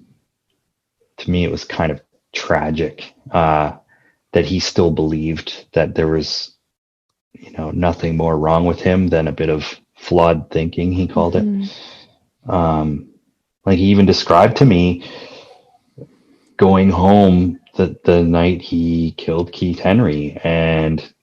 me, it was kind of tragic that he still believed that there was, nothing more wrong with him than a bit of flawed thinking, he called it. Like he even described to me going home the night he killed Keith Henry and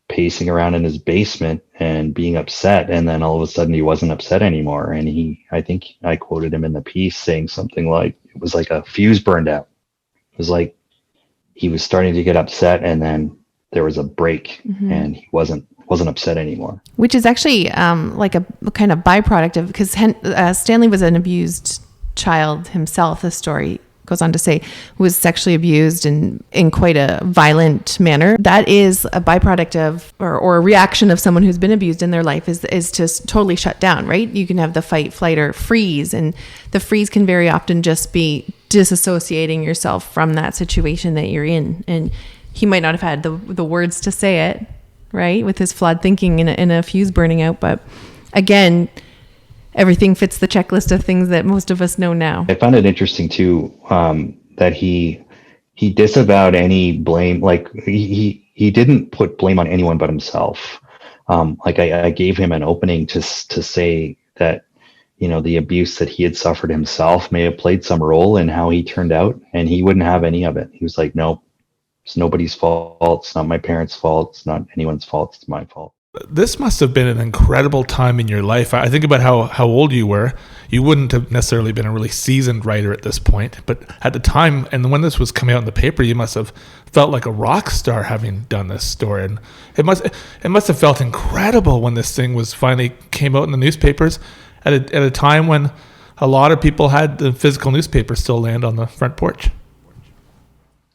pacing around in his basement and being upset, and then all of a sudden he wasn't upset anymore. And I think I quoted him in the piece saying something like, it was like a fuse burned out. It was like he was starting to get upset, and then there was a break, and he wasn't upset anymore. Which is actually like a kind of byproduct of, because Stanley was an abused child himself. The story goes on to say was sexually abused and in quite a violent manner. That is a byproduct of, or a reaction of someone who's been abused in their life, is to totally shut down, right? You can have the fight, flight, or freeze, and the freeze can very often just be disassociating yourself from that situation that you're in. And he might not have had the words to say it, right, with his flawed thinking and a fuse burning out. But again, everything fits the checklist of things that most of us know now. I found it interesting too, that he disavowed any blame. Like he didn't put blame on anyone but himself. Like I gave him an opening to say that, the abuse that he had suffered himself may have played some role in how he turned out, and he wouldn't have any of it. He was like, no, it's nobody's fault. It's not my parents' fault. It's not anyone's fault. It's my fault. This must have been an incredible time in your life. I think about how old you were. You wouldn't have necessarily been a really seasoned writer at this point, but at the time, and when this was coming out in the paper, you must have felt like a rock star having done this story. And it must have felt incredible when this thing was finally came out in the newspapers at a time when a lot of people had the physical newspaper still land on the front porch.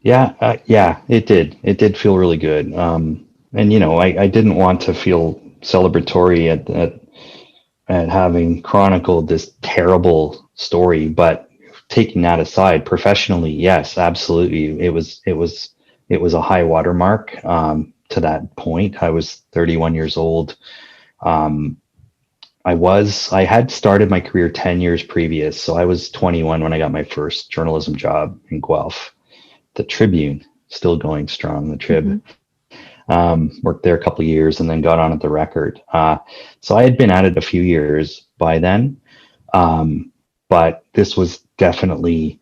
Yeah, it did. It did feel really good. And I didn't want to feel celebratory at having chronicled this terrible story, but taking that aside, professionally, yes, absolutely, it was a high watermark. To that point, I was 31 years old. I had started my career 10 years previous, so I was 21 when I got my first journalism job in Guelph. The Tribune, still going strong. The Trib. Mm-hmm. Worked there a couple of years and then got on at the Record. So I had been at it a few years by then, but this was definitely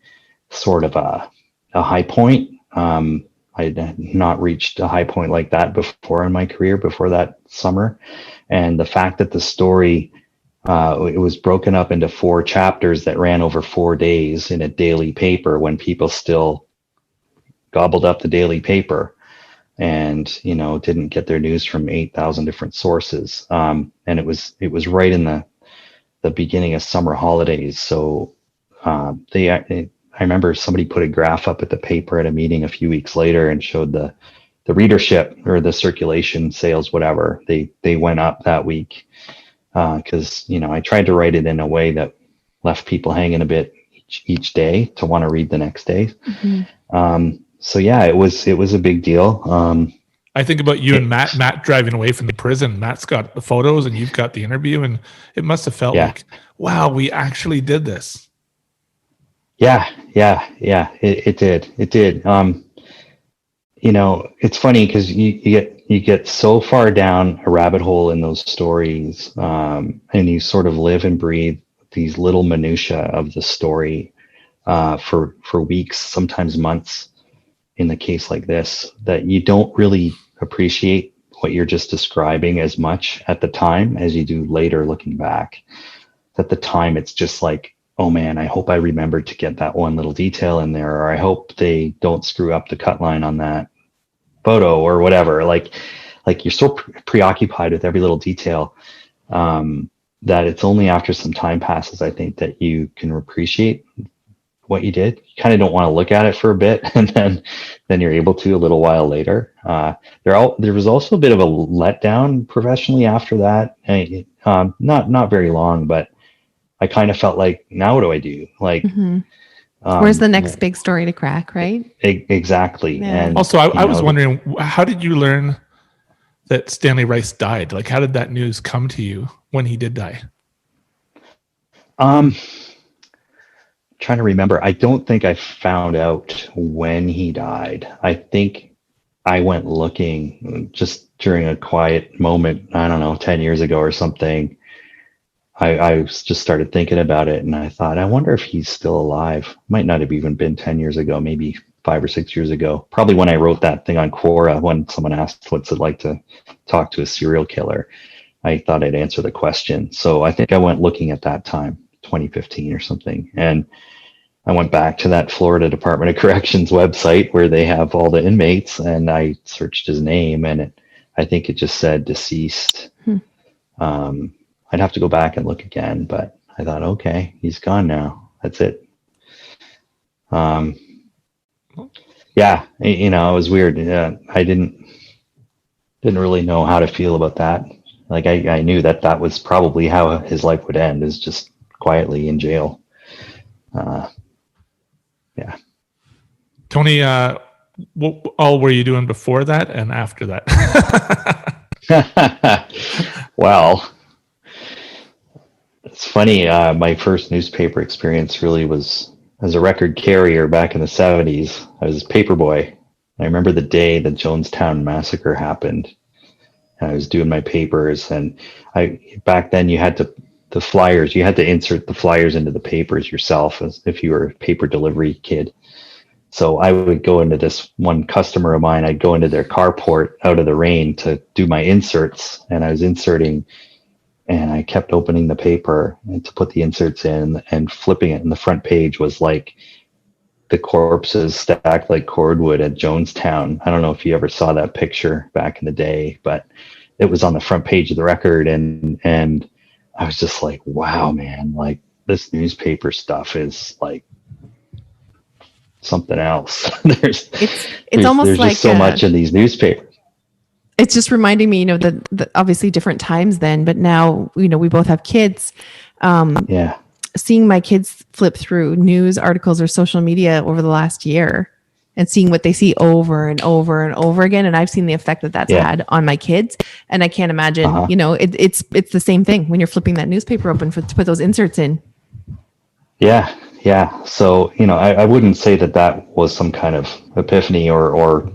sort of a high point. I had not reached a high point like that before in my career, before that summer. And the fact that the story, it was broken up into 4 chapters that ran over 4 days in a daily paper when people still gobbled up the daily paper and didn't get their news from 8,000 different sources, and it was right in the beginning of summer holidays. So I remember somebody put a graph up at the paper at a meeting a few weeks later and showed the readership or the circulation sales, whatever, they went up that week, because I tried to write it in a way that left people hanging a bit each day to want to read the next day. Mm-hmm. So yeah, it was a big deal. I think about you and Matt driving away from the prison. Matt's got the photos and you've got the interview, and it must have felt like, wow, we actually did this. Yeah. It did. It's funny because you get so far down a rabbit hole in those stories, and you sort of live and breathe these little minutiae of the story for weeks, sometimes months. In the case like this, that you don't really appreciate what you're just describing as much at the time as you do later looking back. At the time, it's just like, oh man, I hope I remembered to get that one little detail in there, or I hope they don't screw up the cut line on that photo or whatever. Like you're so preoccupied with every little detail that it's only after some time passes, I think, that you can appreciate what you did. You kind of don't want to look at it for a bit, and then you're able to a little while later. There was also a bit of a letdown professionally after that. Not very long, but I kind of felt like, now what do I do? Like, mm-hmm. Where's the next big story to crack, right? Exactly. Yeah. And also, I was wondering, how did you learn that Stanley Rice died? Like, how did that news come to you when he did die? Trying to remember. I don't think I found out when he died. I think I went looking just during a quiet moment, I don't know, 10 years ago or something. I just started thinking about it, and I thought, I wonder if he's still alive. Might not have even been 10 years ago, maybe 5 or 6 years ago. Probably when I wrote that thing on Quora, when someone asked what's it like to talk to a serial killer, I thought I'd answer the question. So I think I went looking at that time, 2015 or something. And I went back to that Florida Department of Corrections website where they have all the inmates, and I searched his name, and I think it just said deceased. I'd have to go back and look again, but I thought, okay, he's gone now. That's it. Yeah, it was weird. I didn't really know how to feel about that. Like I knew that was probably how his life would end, is just quietly in jail. Yeah. Tony, what all were you doing before that and after that? Well, it's funny. My first newspaper experience really was as a record carrier back in the 70s. I was a paper boy. I remember the day the Jonestown massacre happened. And I was doing my papers, and back then you had to the flyers. You had to insert the flyers into the papers yourself, as if you were a paper delivery kid. So I would go into this one customer of mine, I'd go into their carport out of the rain to do my inserts, and I was inserting, and I kept opening the paper and to put the inserts in and flipping it, and the front page was like the corpses stacked like cordwood at Jonestown. I don't know if you ever saw that picture back in the day, but it was on the front page of the Record, and I was just like, wow, man, like this newspaper stuff is like something else. It's almost there's like just so much in these newspapers. It's just reminding me, the obviously different times then, but now, we both have kids. Yeah. Seeing my kids flip through news articles or social media over the last year and seeing what they see over and over and over again. And I've seen the effect that's had on my kids. And I can't imagine, it's the same thing when you're flipping that newspaper open to put those inserts in. Yeah. Yeah. So, I wouldn't say that was some kind of epiphany or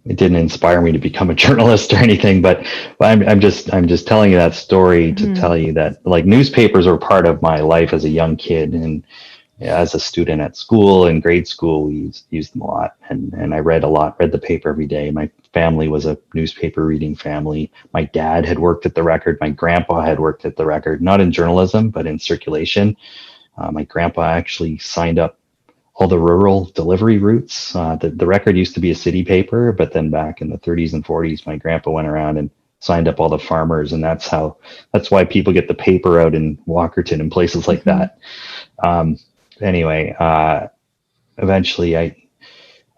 it didn't inspire me to become a journalist or anything, but I'm just telling you that story to tell you that like newspapers were part of my life as a young kid, and as a student at school and grade school, we used them a lot, and I read the paper every day. My family was a newspaper reading family. My dad had worked at the Record. My grandpa had worked at the Record, not in journalism, but in circulation. My grandpa actually signed up all the rural delivery routes. The Record used to be a city paper, but then back in the 30s and 40s, my grandpa went around and signed up all the farmers, and that's why people get the paper out in Walkerton and places like that. Anyway, eventually I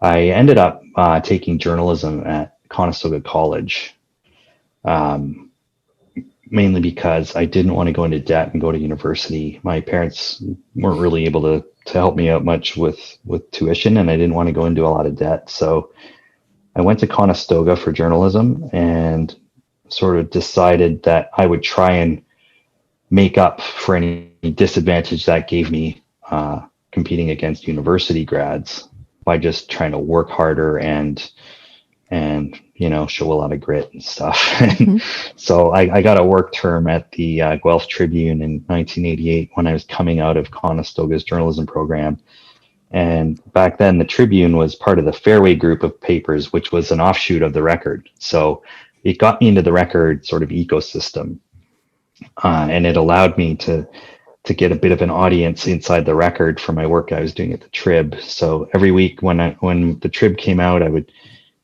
ended up taking journalism at Conestoga College, mainly because I didn't want to go into debt and go to university. My parents weren't really able to help me out much with tuition, and I didn't want to go into a lot of debt. So I went to Conestoga for journalism and sort of decided that I would try and make up for any disadvantage that gave me competing against university grads by just trying to work harder and show a lot of grit and stuff. So I got a work term at the Guelph Tribune in 1988 when I was coming out of Conestoga's journalism program. And back then the Tribune was part of the Fairway group of papers, which was an offshoot of the Record. So it got me into the Record sort of ecosystem. And it allowed me to get a bit of an audience inside the Record for my work I was doing at the Trib. So every week when the Trib came out, I would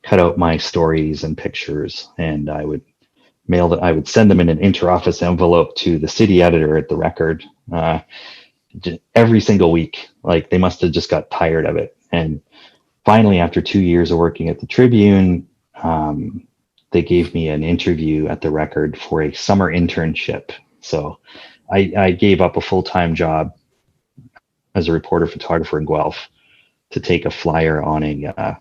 cut out my stories and pictures, and I would I would send them in an interoffice envelope to the city editor at the Record every single week. Like they must have just got tired of it. And finally, after 2 years of working at the Tribune, they gave me an interview at the Record for a summer internship. So I gave up a full-time job as a reporter photographer in Guelph to take a flyer on a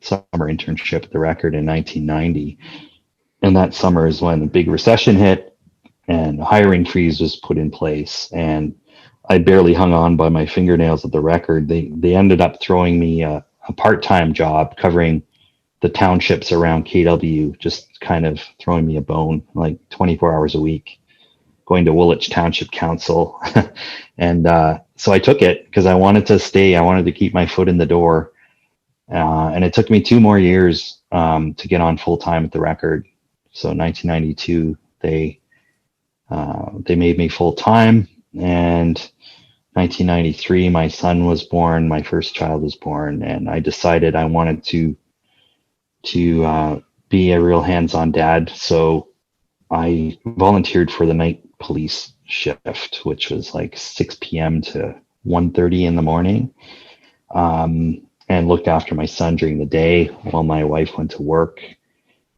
summer internship at the Record in 1990. And that summer is when the big recession hit and a hiring freeze was put in place. And I barely hung on by my fingernails at the Record. They ended up throwing me a part-time job covering the townships around KW, just kind of throwing me a bone, like 24 hours a week, going to Woolwich Township Council. And so I took it because I wanted to stay. I wanted to keep my foot in the door. And it took me 2 more years to get on full-time at the Record. So 1992, they made me full-time. And 1993, my son was born, my first child was born, and I decided I wanted to be a real hands-on dad. So I volunteered for the night police shift, which was like 6 p.m. to 1:30 in the morning, and looked after my son during the day while my wife went to work.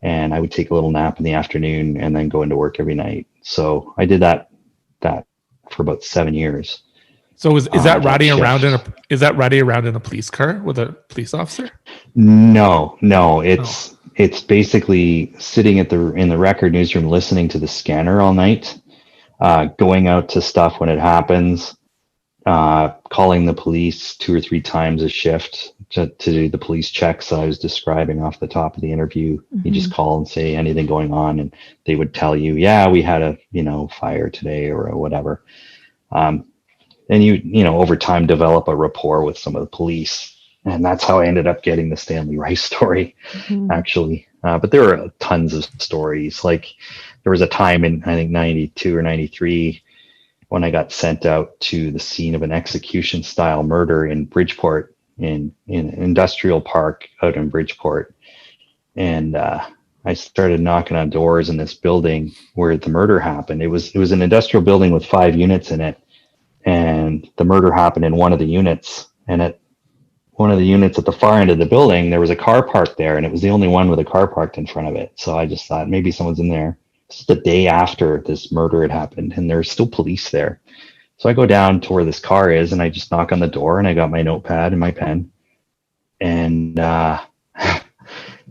And I would take a little nap in the afternoon and then go into work every night. So I did that for about 7 years. So is that riding around in a police car with a police officer? No, it's basically sitting in the Record newsroom, listening to the scanner all night, going out to stuff when it happens, calling the police 2 or 3 times a shift to do the police checks I was describing off the top of the interview. You just call and say anything going on, and they would tell you, yeah, we had a fire today or whatever. And over time develop a rapport with some of the police. And that's how I ended up getting the Stanley Rice story, actually. But there were tons of stories. Like there was a time in, I think, 92 or 93 when I got sent out to the scene of an execution style murder in Bridgeport, in Industrial Park out in Bridgeport. And I started knocking on doors in this building where the murder happened. It was an industrial building with 5 units in it. And the murder happened in one of the units. And at one of the units at the far end of the building, there was a car parked there, and it was the only one with a car parked in front of it. So I just thought maybe someone's in there. This is the day after this murder had happened, and there's still police there. So I go down to where this car is, and I just knock on the door, and I got my notepad and my pen. And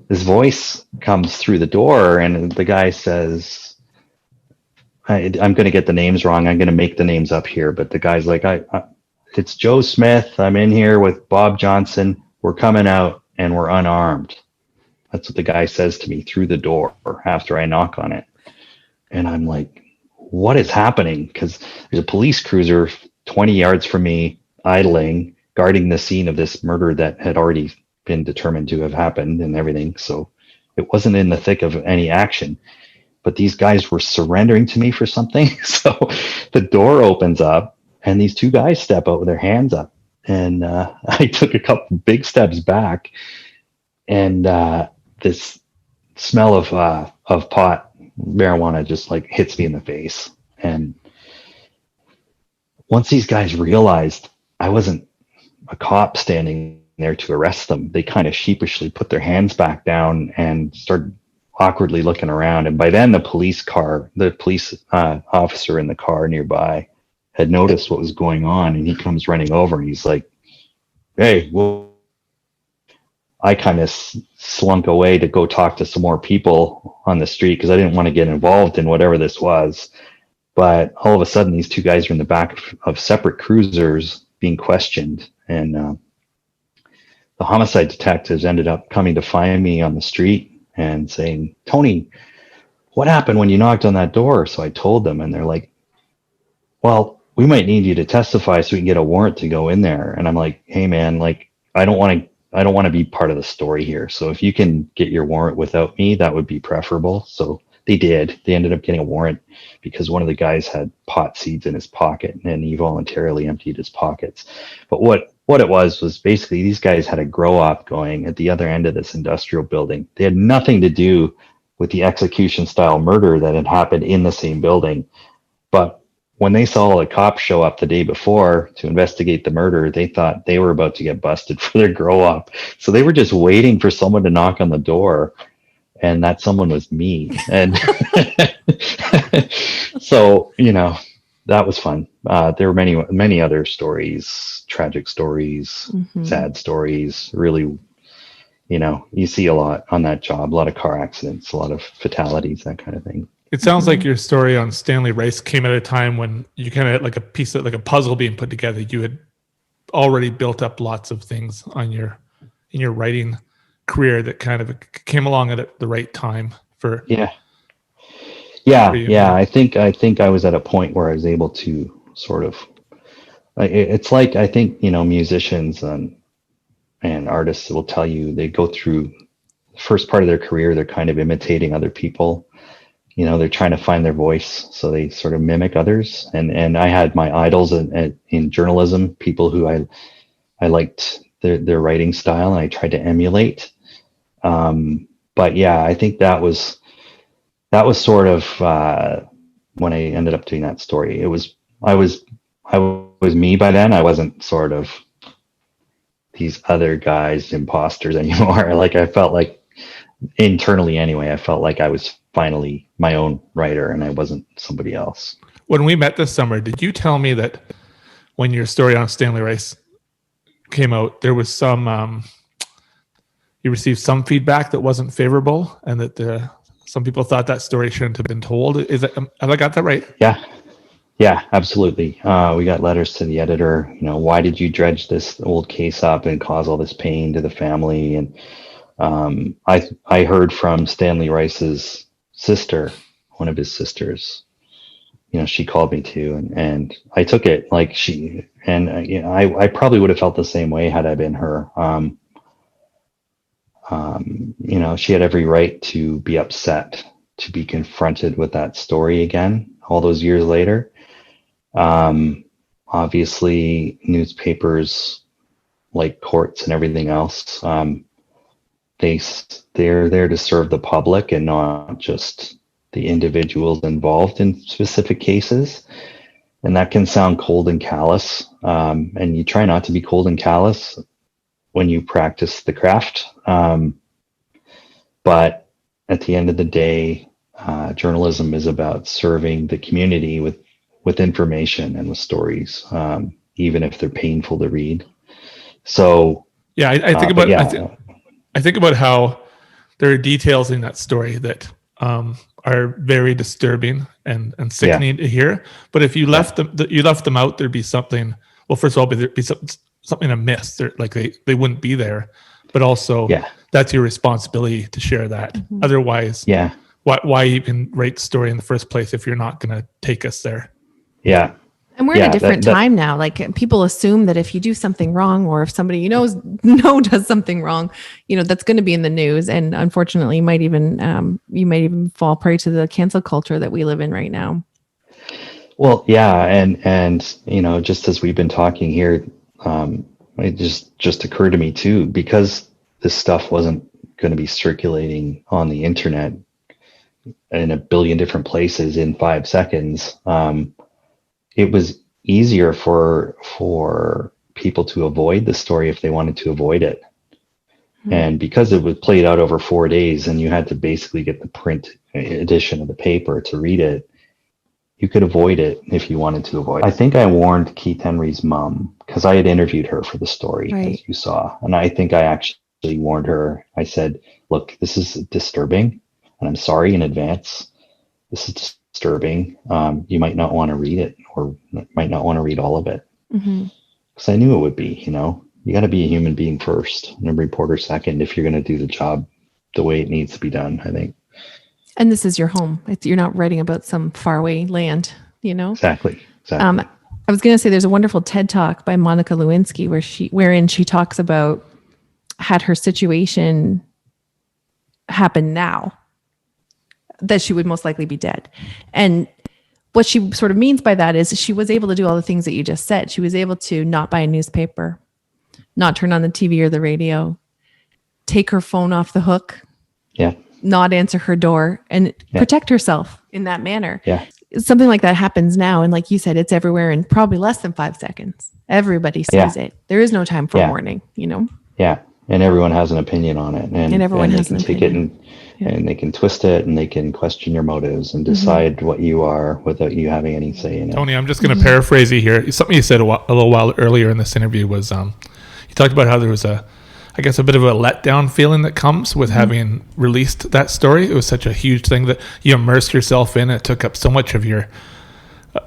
this voice comes through the door, and the guy says, I'm going to get the names wrong. I'm going to make the names up here. But the guy's like, it's Joe Smith. I'm in here with Bob Johnson. We're coming out and we're unarmed. That's what the guy says to me through the door after I knock on it. And I'm like, what is happening? Because there's a police cruiser 20 yards from me idling, guarding the scene of this murder that had already been determined to have happened and everything. So it wasn't in the thick of any action. But these guys were surrendering to me for something. So the door opens up, and these 2 guys step out with their hands up. And I took a couple big steps back, and this smell of pot, marijuana, just like hits me in the face. And once these guys realized I wasn't a cop standing there to arrest them, they kind of sheepishly put their hands back down and started awkwardly looking around. And by then the police officer in the car nearby had noticed what was going on, and he comes running over and he's like, hey, well, I kind of slunk away to go talk to some more people on the street because I didn't want to get involved in whatever this was. But all of a sudden, these 2 guys are in the back of separate cruisers being questioned. And the homicide detectives ended up coming to find me on the street and saying, Tony, what happened when you knocked on that door? So I told them, and they're like, well, we might need you to testify so we can get a warrant to go in there. And I'm like, hey man, like, I don't want to be part of the story here. So if you can get your warrant without me, that would be preferable. So they did. They ended up getting a warrant because one of the guys had pot seeds in his pocket, and he voluntarily emptied his pockets. But what it was basically these guys had a grow op going at the other end of this industrial building. They had nothing to do with the execution style murder that had happened in the same building. But when they saw a cop show up the day before to investigate the murder, they thought they were about to get busted for their grow op. So they were just waiting for someone to knock on the door, and that someone was me. And so, that was fun. There were many other stories, tragic stories, sad stories. Really, you see a lot on that job, a lot of car accidents, a lot of fatalities, that kind of thing. It sounds like your story on Stanley Rice came at a time when you kind of had like a piece of like a puzzle being put together. You had already built up lots of things in your writing career that kind of came along at the right time for. Yeah. I think I was at a point where I was able to sort of, it's like, I think, musicians and artists will tell you they go through the first part of their career, they're kind of imitating other people. They're trying to find their voice, so they sort of mimic others. And I had my idols in journalism, people who I liked their writing style, and I tried to emulate. But yeah, I think that was sort of when I ended up doing that story. I was me by then. I wasn't sort of these other guys, imposters anymore. Like I felt like internally anyway, I felt like I was finally my own writer and I wasn't somebody else. When we met this summer, did you tell me that when your story on Stanley Rice came out, there was some, you received some feedback that wasn't favorable, and that some people thought that story shouldn't have been told? Have I got that right? Yeah. Yeah, absolutely. We got letters to the editor. Why did you dredge this old case up and cause all this pain to the family? And I heard from Stanley Rice's sister, one of his sisters. She called me too, and I took it like she. And I probably would have felt the same way had I been her. She had every right to be upset, to be confronted with that story again all those years later. Obviously, newspapers, like courts and everything else, they're there to serve the public and not just the individuals involved in specific cases. And that can sound cold and callous. And you try not to be cold and callous when you practice the craft. But at the end of the day, journalism is about serving the community with information and with stories, even if they're painful to read. So yeah, I think about I think about how there are details in that story that are very disturbing and sickening to hear. But if you left them out, there'd be something. Well, first of all, there'd be something amiss. Like they wouldn't be there. But also, that's your responsibility to share that. Mm-hmm. Otherwise, why even write the story in the first place if you're not going to take us there? Yeah. And we're in a different time now. Like, people assume that if you do something wrong, or if somebody does something wrong, that's going to be in the news. And unfortunately, you might even fall prey to the cancel culture that we live in right now. Well, yeah, and just as we've been talking here, it just occurred to me too, because this stuff wasn't going to be circulating on the internet in a billion different places in 5 seconds. It was easier for people to avoid the story if they wanted to avoid it. Mm-hmm. And because it was played out over 4 days and you had to basically get the print edition of the paper to read it, you could avoid it if you wanted to avoid it. I think I warned Keith Henry's mom, because I had interviewed her for the story, as you saw. And I think I actually warned her. I said, look, this is disturbing, and I'm sorry in advance. This is disturbing. You might not want to read it, or might not want to read all of it. Because I knew it would be, you got to be a human being first and a reporter second if you're going to do the job the way it needs to be done, I think. And this is your home. You're not writing about some faraway land, Exactly. I was going to say there's a wonderful TED Talk by Monica Lewinsky wherein she talks about, had her situation happen now, that she would most likely be dead. And what she sort of means by that is she was able to do all the things that you just said. She was able to not buy a newspaper, not turn on the TV or the radio, take her phone off the hook, not answer her door, and protect herself in that manner. Something like that happens now. And like you said, it's everywhere in probably less than 5 seconds. Everybody sees it. There is no time for warning, Yeah. And everyone has an opinion on it. And everyone has an opinion. And they can twist it, and they can question your motives and decide what you are without you having any say in it. Tony, I'm just going to paraphrase you here. Something you said a little while earlier in this interview was, you talked about how there was a bit of a letdown feeling that comes with having released that story. It was such a huge thing that you immersed yourself in. It took up so much of your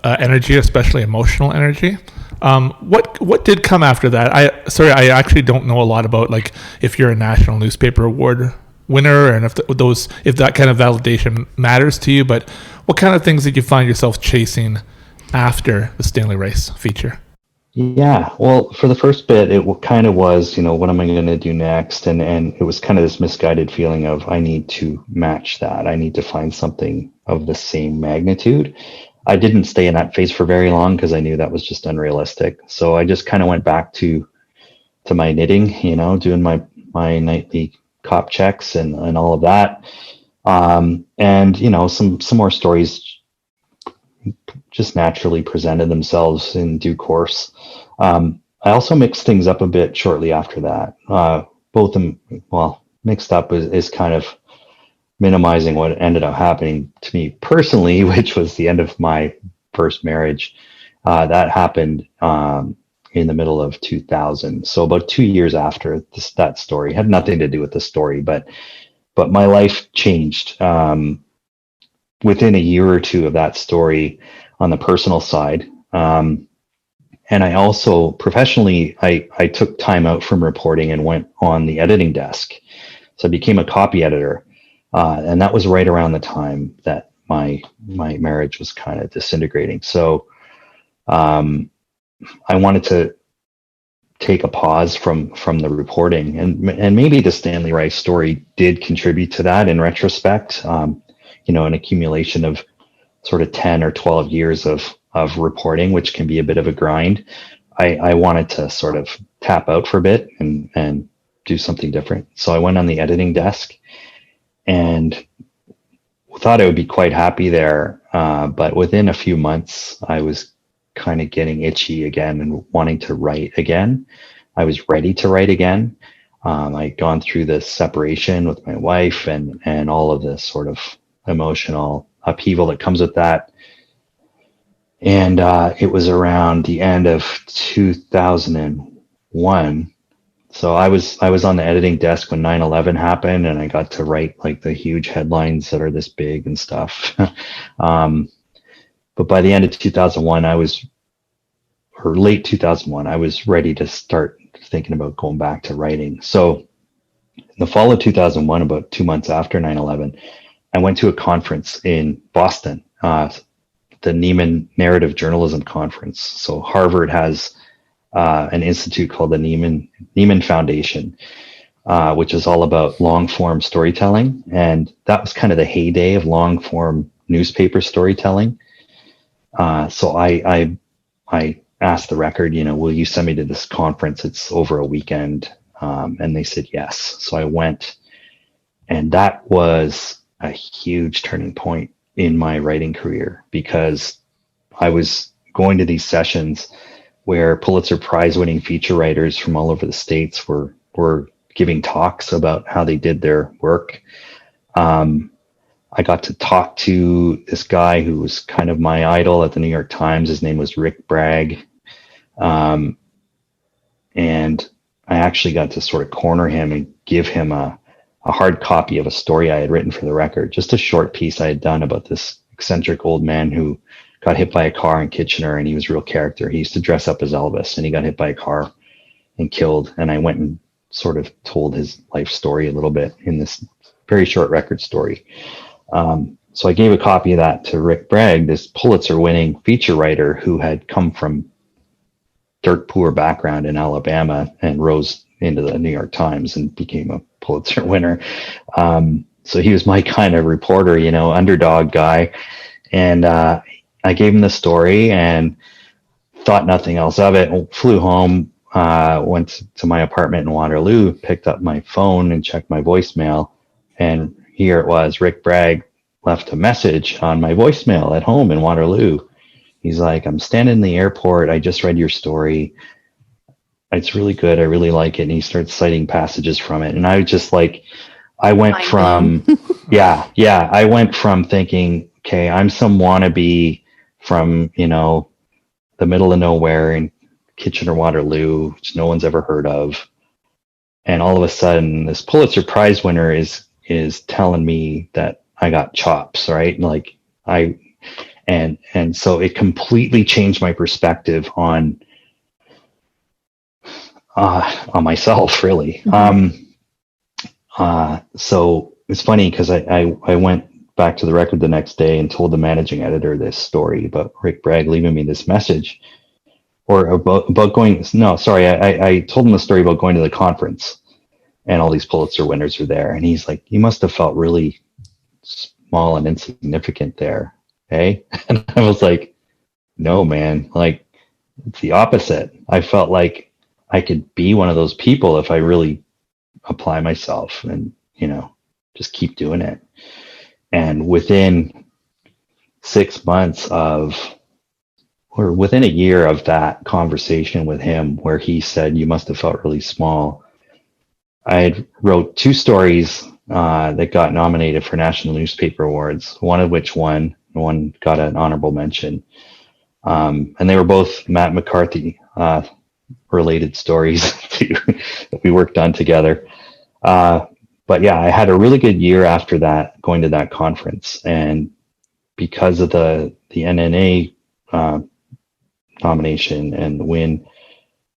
energy, especially emotional energy. What did come after that? I actually don't know a lot about, like, if you're a National Newspaper Award winner and if that kind of validation matters to you, but what kind of things did you find yourself chasing after the Stanley Rice feature? Yeah, well, for the first bit, it kind of was, what am I going to do next? And it was kind of this misguided feeling of, I need to match that. I need to find something of the same magnitude. I didn't stay in that phase for very long because I knew that was just unrealistic. So I just kind of went back to my knitting, doing my nightly cop checks and all of that. And, some more stories just naturally presented themselves in due course. I also mixed things up a bit shortly after that. Mixed up is kind of minimizing what ended up happening to me personally, which was the end of my first marriage. That happened in the middle of 2000. So about 2 years after that story. Had nothing to do with the story, but my life changed. Within a year or two of that story, on the personal side. And I also professionally, I took time out from reporting and went on the editing desk. So I became a copy editor. And that was right around the time that my marriage was kind of disintegrating. So I wanted to take a pause from the reporting, and maybe the Stanley Rice story did contribute to that in retrospect. An accumulation of sort of 10 or 12 years of reporting, which can be a bit of a grind. I wanted to sort of tap out for a bit and do something different. So I went on the editing desk and thought I would be quite happy there. But within a few months, I was kind of getting itchy again and wanting to write again. I was ready to write again. I'd gone through this separation with my wife and all of this sort of emotional upheaval that comes with that. And it was around the end of 2001. So I was on the editing desk when 9/11 happened, and I got to write like the huge headlines that are this big and stuff. But by the end of 2001, late 2001, I was ready to start thinking about going back to writing. So in the fall of 2001, about 2 months after 9/11, I went to a conference in Boston, the Neiman Narrative Journalism Conference. So Harvard has an institute called the Neiman Foundation, which is all about long form storytelling. And that was kind of the heyday of long form newspaper storytelling. So I asked the Record, will you send me to this conference? It's over a weekend. And they said yes. So I went, and that was a huge turning point in my writing career, because I was going to these sessions where Pulitzer Prize winning feature writers from all over the States were giving talks about how they did their work. I got to talk to this guy who was kind of my idol at the New York Times. His name was Rick Bragg. And I actually got to sort of corner him and give him a hard copy of a story I had written for the Record, just a short piece I had done about this eccentric old man who got hit by a car in Kitchener, and he was a real character. He used to dress up as Elvis, and he got hit by a car and killed. And I went and sort of told his life story a little bit in this very short Record story. So I gave a copy of that to Rick Bragg, this Pulitzer winning feature writer who had come from dirt poor background in Alabama and rose into the New York Times and became a Pulitzer winner. So he was my kind of reporter, underdog guy. And I gave him the story and thought nothing else of it. Flew home, went to my apartment in Waterloo, picked up my phone and checked my voicemail. And here it was, Rick Bragg left a message on my voicemail at home in Waterloo. He's like, I'm standing in the airport. I just read your story. It's really good. I really like it. And he starts citing passages from it. And I was just like, I went from thinking, okay, I'm some wannabe from, the middle of nowhere in Kitchener-Waterloo, which no one's ever heard of. And all of a sudden, this Pulitzer Prize winner is telling me that I got chops, right? And so it completely changed my perspective on myself, really. So it's funny because I went back to the Record the next day and told the managing editor this story about Rick Bragg leaving me this message, or about going. No, sorry, I told him the story about going to the conference, and all these Pulitzer winners were there, and he's like, "You must have felt really small and insignificant there, eh?" And I was like, "No, man. Like, it's the opposite. I felt like I could be one of those people if I really apply myself and, just keep doing it." And within 6 months or within a year of that conversation with him, where he said, "You must have felt really small," I had wrote 2 stories that got nominated for National Newspaper Awards, one of which won, one got an honorable mention. And they were both Matt McCarthy related stories that we worked on together. But yeah, I had a really good year after that, going to that conference. And because of the NNA nomination and win,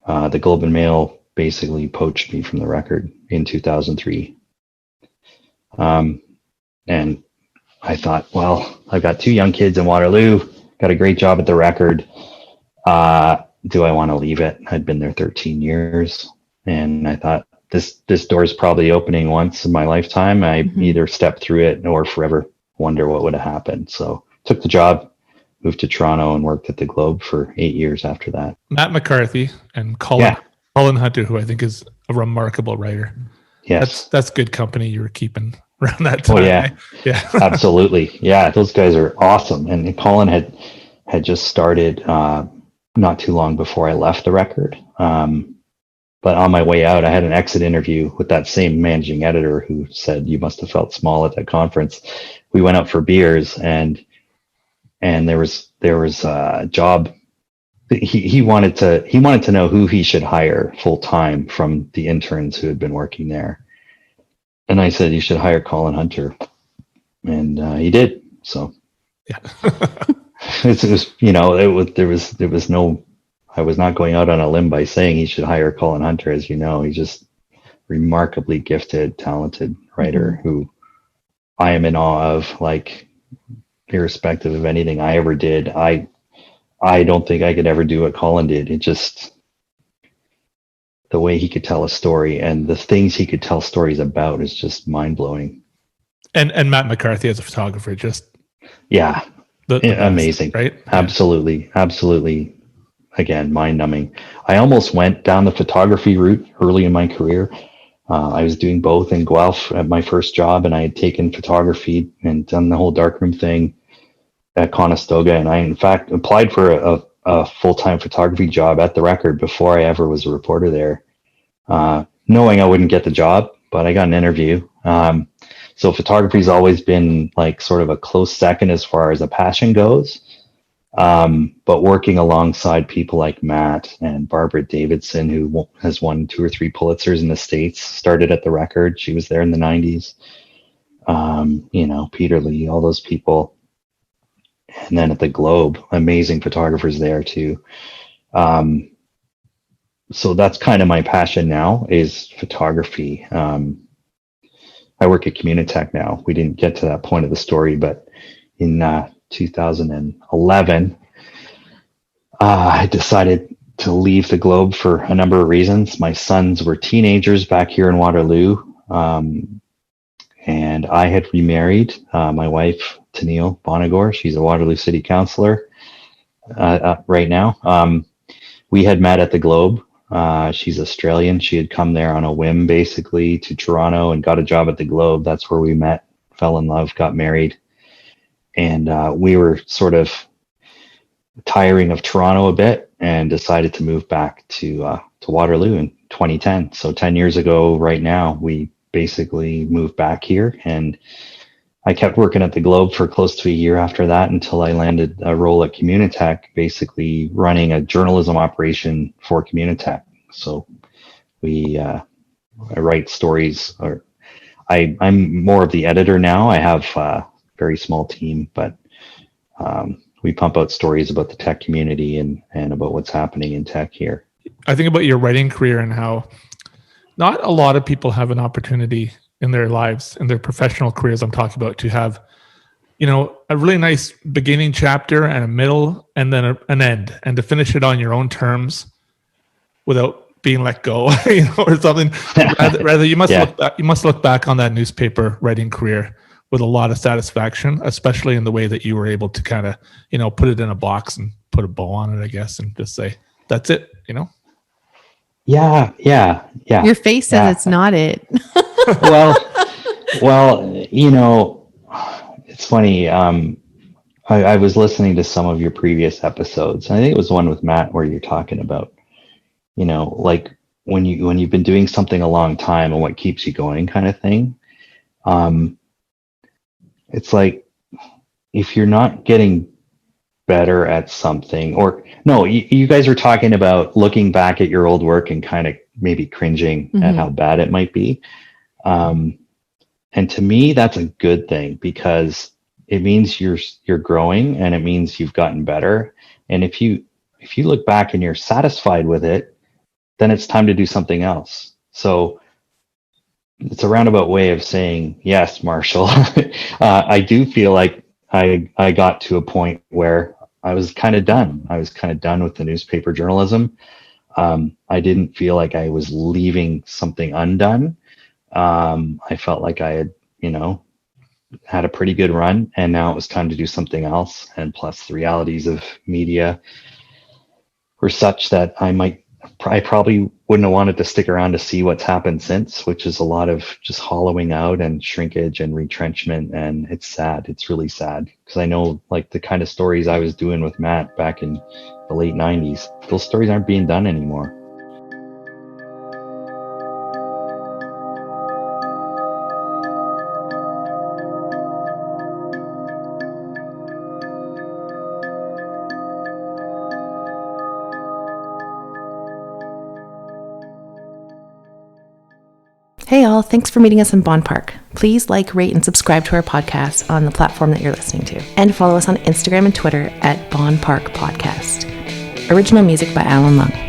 the Globe and Mail basically poached me from the record in 2003. And I thought, well, I've got 2 young kids in Waterloo, got a great job at the record. Do I want to leave it? I'd been there 13 years, and I thought this door is probably opening once in my lifetime. I either step through it or forever wonder what would have happened. So took the job, moved to Toronto, and worked at the Globe for 8 years after that. Matt McCarthy and Colin Hunter, who I think is a remarkable writer. Yes, that's good company you were keeping around that time. Oh yeah, yeah, absolutely. Yeah, those guys are awesome. And Colin had just started not too long before I left the record. But on my way out, I had an exit interview with that same managing editor who said, "You must have felt small at that conference." We went out for beers, and there was a job. He wanted to know who he should hire full time from the interns who had been working there. And I said, "You should hire Colin Hunter," and he did. So yeah, there was no. I was not going out on a limb by saying he should hire Colin Hunter. As you know, he's just remarkably gifted, talented writer who I am in awe of. Like, irrespective of anything I ever did, I don't think I could ever do what Colin did. It just, the way he could tell a story and the things he could tell stories about is just mind blowing. And Matt McCarthy as a photographer, just amazing, right? Absolutely. Again, mind numbing. I almost went down the photography route early in my career. I was doing both in Guelph at my first job, and I had taken photography and done the whole darkroom thing at Conestoga. And I, in fact, applied for a full-time photography job at the record before I ever was a reporter there, knowing I wouldn't get the job, but I got an interview. So photography's always been like sort of a close second as far as a passion goes. But working alongside people like Matt and Barbara Davidson, who has won 2 or 3 Pulitzers in the States, started at the record. She was there in the 90s. Peter Lee, all those people. And then at the Globe, amazing photographers there too. So that's kind of my passion now, is photography. I work at Communitech now. We didn't get to that point of the story, but in 2011, I decided to leave the Globe for a number of reasons. My sons were teenagers back here in Waterloo, and I had remarried my wife, Tennille Bonagor. She's a Waterloo City Councillor right now. We had met at the Globe. She's Australian. She had come there on a whim, basically, to Toronto and got a job at the Globe. That's where we met, fell in love, got married. And we were sort of tiring of Toronto a bit and decided to move back to Waterloo in 2010. So 10 years ago right now, we basically moved back here. And I kept working at the Globe for close to a year after that until I landed a role at Communitech, basically running a journalism operation for Communitech. So I write stories, or I'm more of the editor now. I have very small team, but we pump out stories about the tech community and about what's happening in tech here. I think about your writing career and how not a lot of people have an opportunity in their lives, in their professional careers, I'm talking about, to have, a really nice beginning chapter and a middle and then an end, and to finish it on your own terms without being let go, or something. Rather, you must look back on that newspaper writing career with a lot of satisfaction, especially in the way that you were able to kind of, put it in a box and put a bow on it, I guess, and just say, that's it, Yeah. Your face says it's not it. well, it's funny. I was listening to some of your previous episodes. I think it was one with Matt where you're talking about, like when you've been doing something a long time and what keeps you going, kind of thing. It's like, if you're not getting better at something, or no, you guys were talking about looking back at your old work and kind of maybe cringing at how bad it might be. And to me, that's a good thing, because it means you're growing and it means you've gotten better. And if you look back and you're satisfied with it, then it's time to do something else. So it's a roundabout way of saying, yes, Marshall, I do feel like I got to a point where I was kind of done. I was kind of done with the newspaper journalism. I didn't feel like I was leaving something undone. I felt like I had, had a pretty good run, and now it was time to do something else. And plus the realities of media were such that I probably wouldn't have wanted to stick around to see what's happened since, which is a lot of just hollowing out and shrinkage and retrenchment. And it's sad. It's really sad, because I know like the kind of stories I was doing with Matt back in the late 90s, those stories aren't being done anymore. Hey all, thanks for meeting us in Bonn Park. Please like, rate, and subscribe to our podcast on the platform that you're listening to. And follow us on Instagram and Twitter at Bonn Park Podcast. Original music by Alan Lung.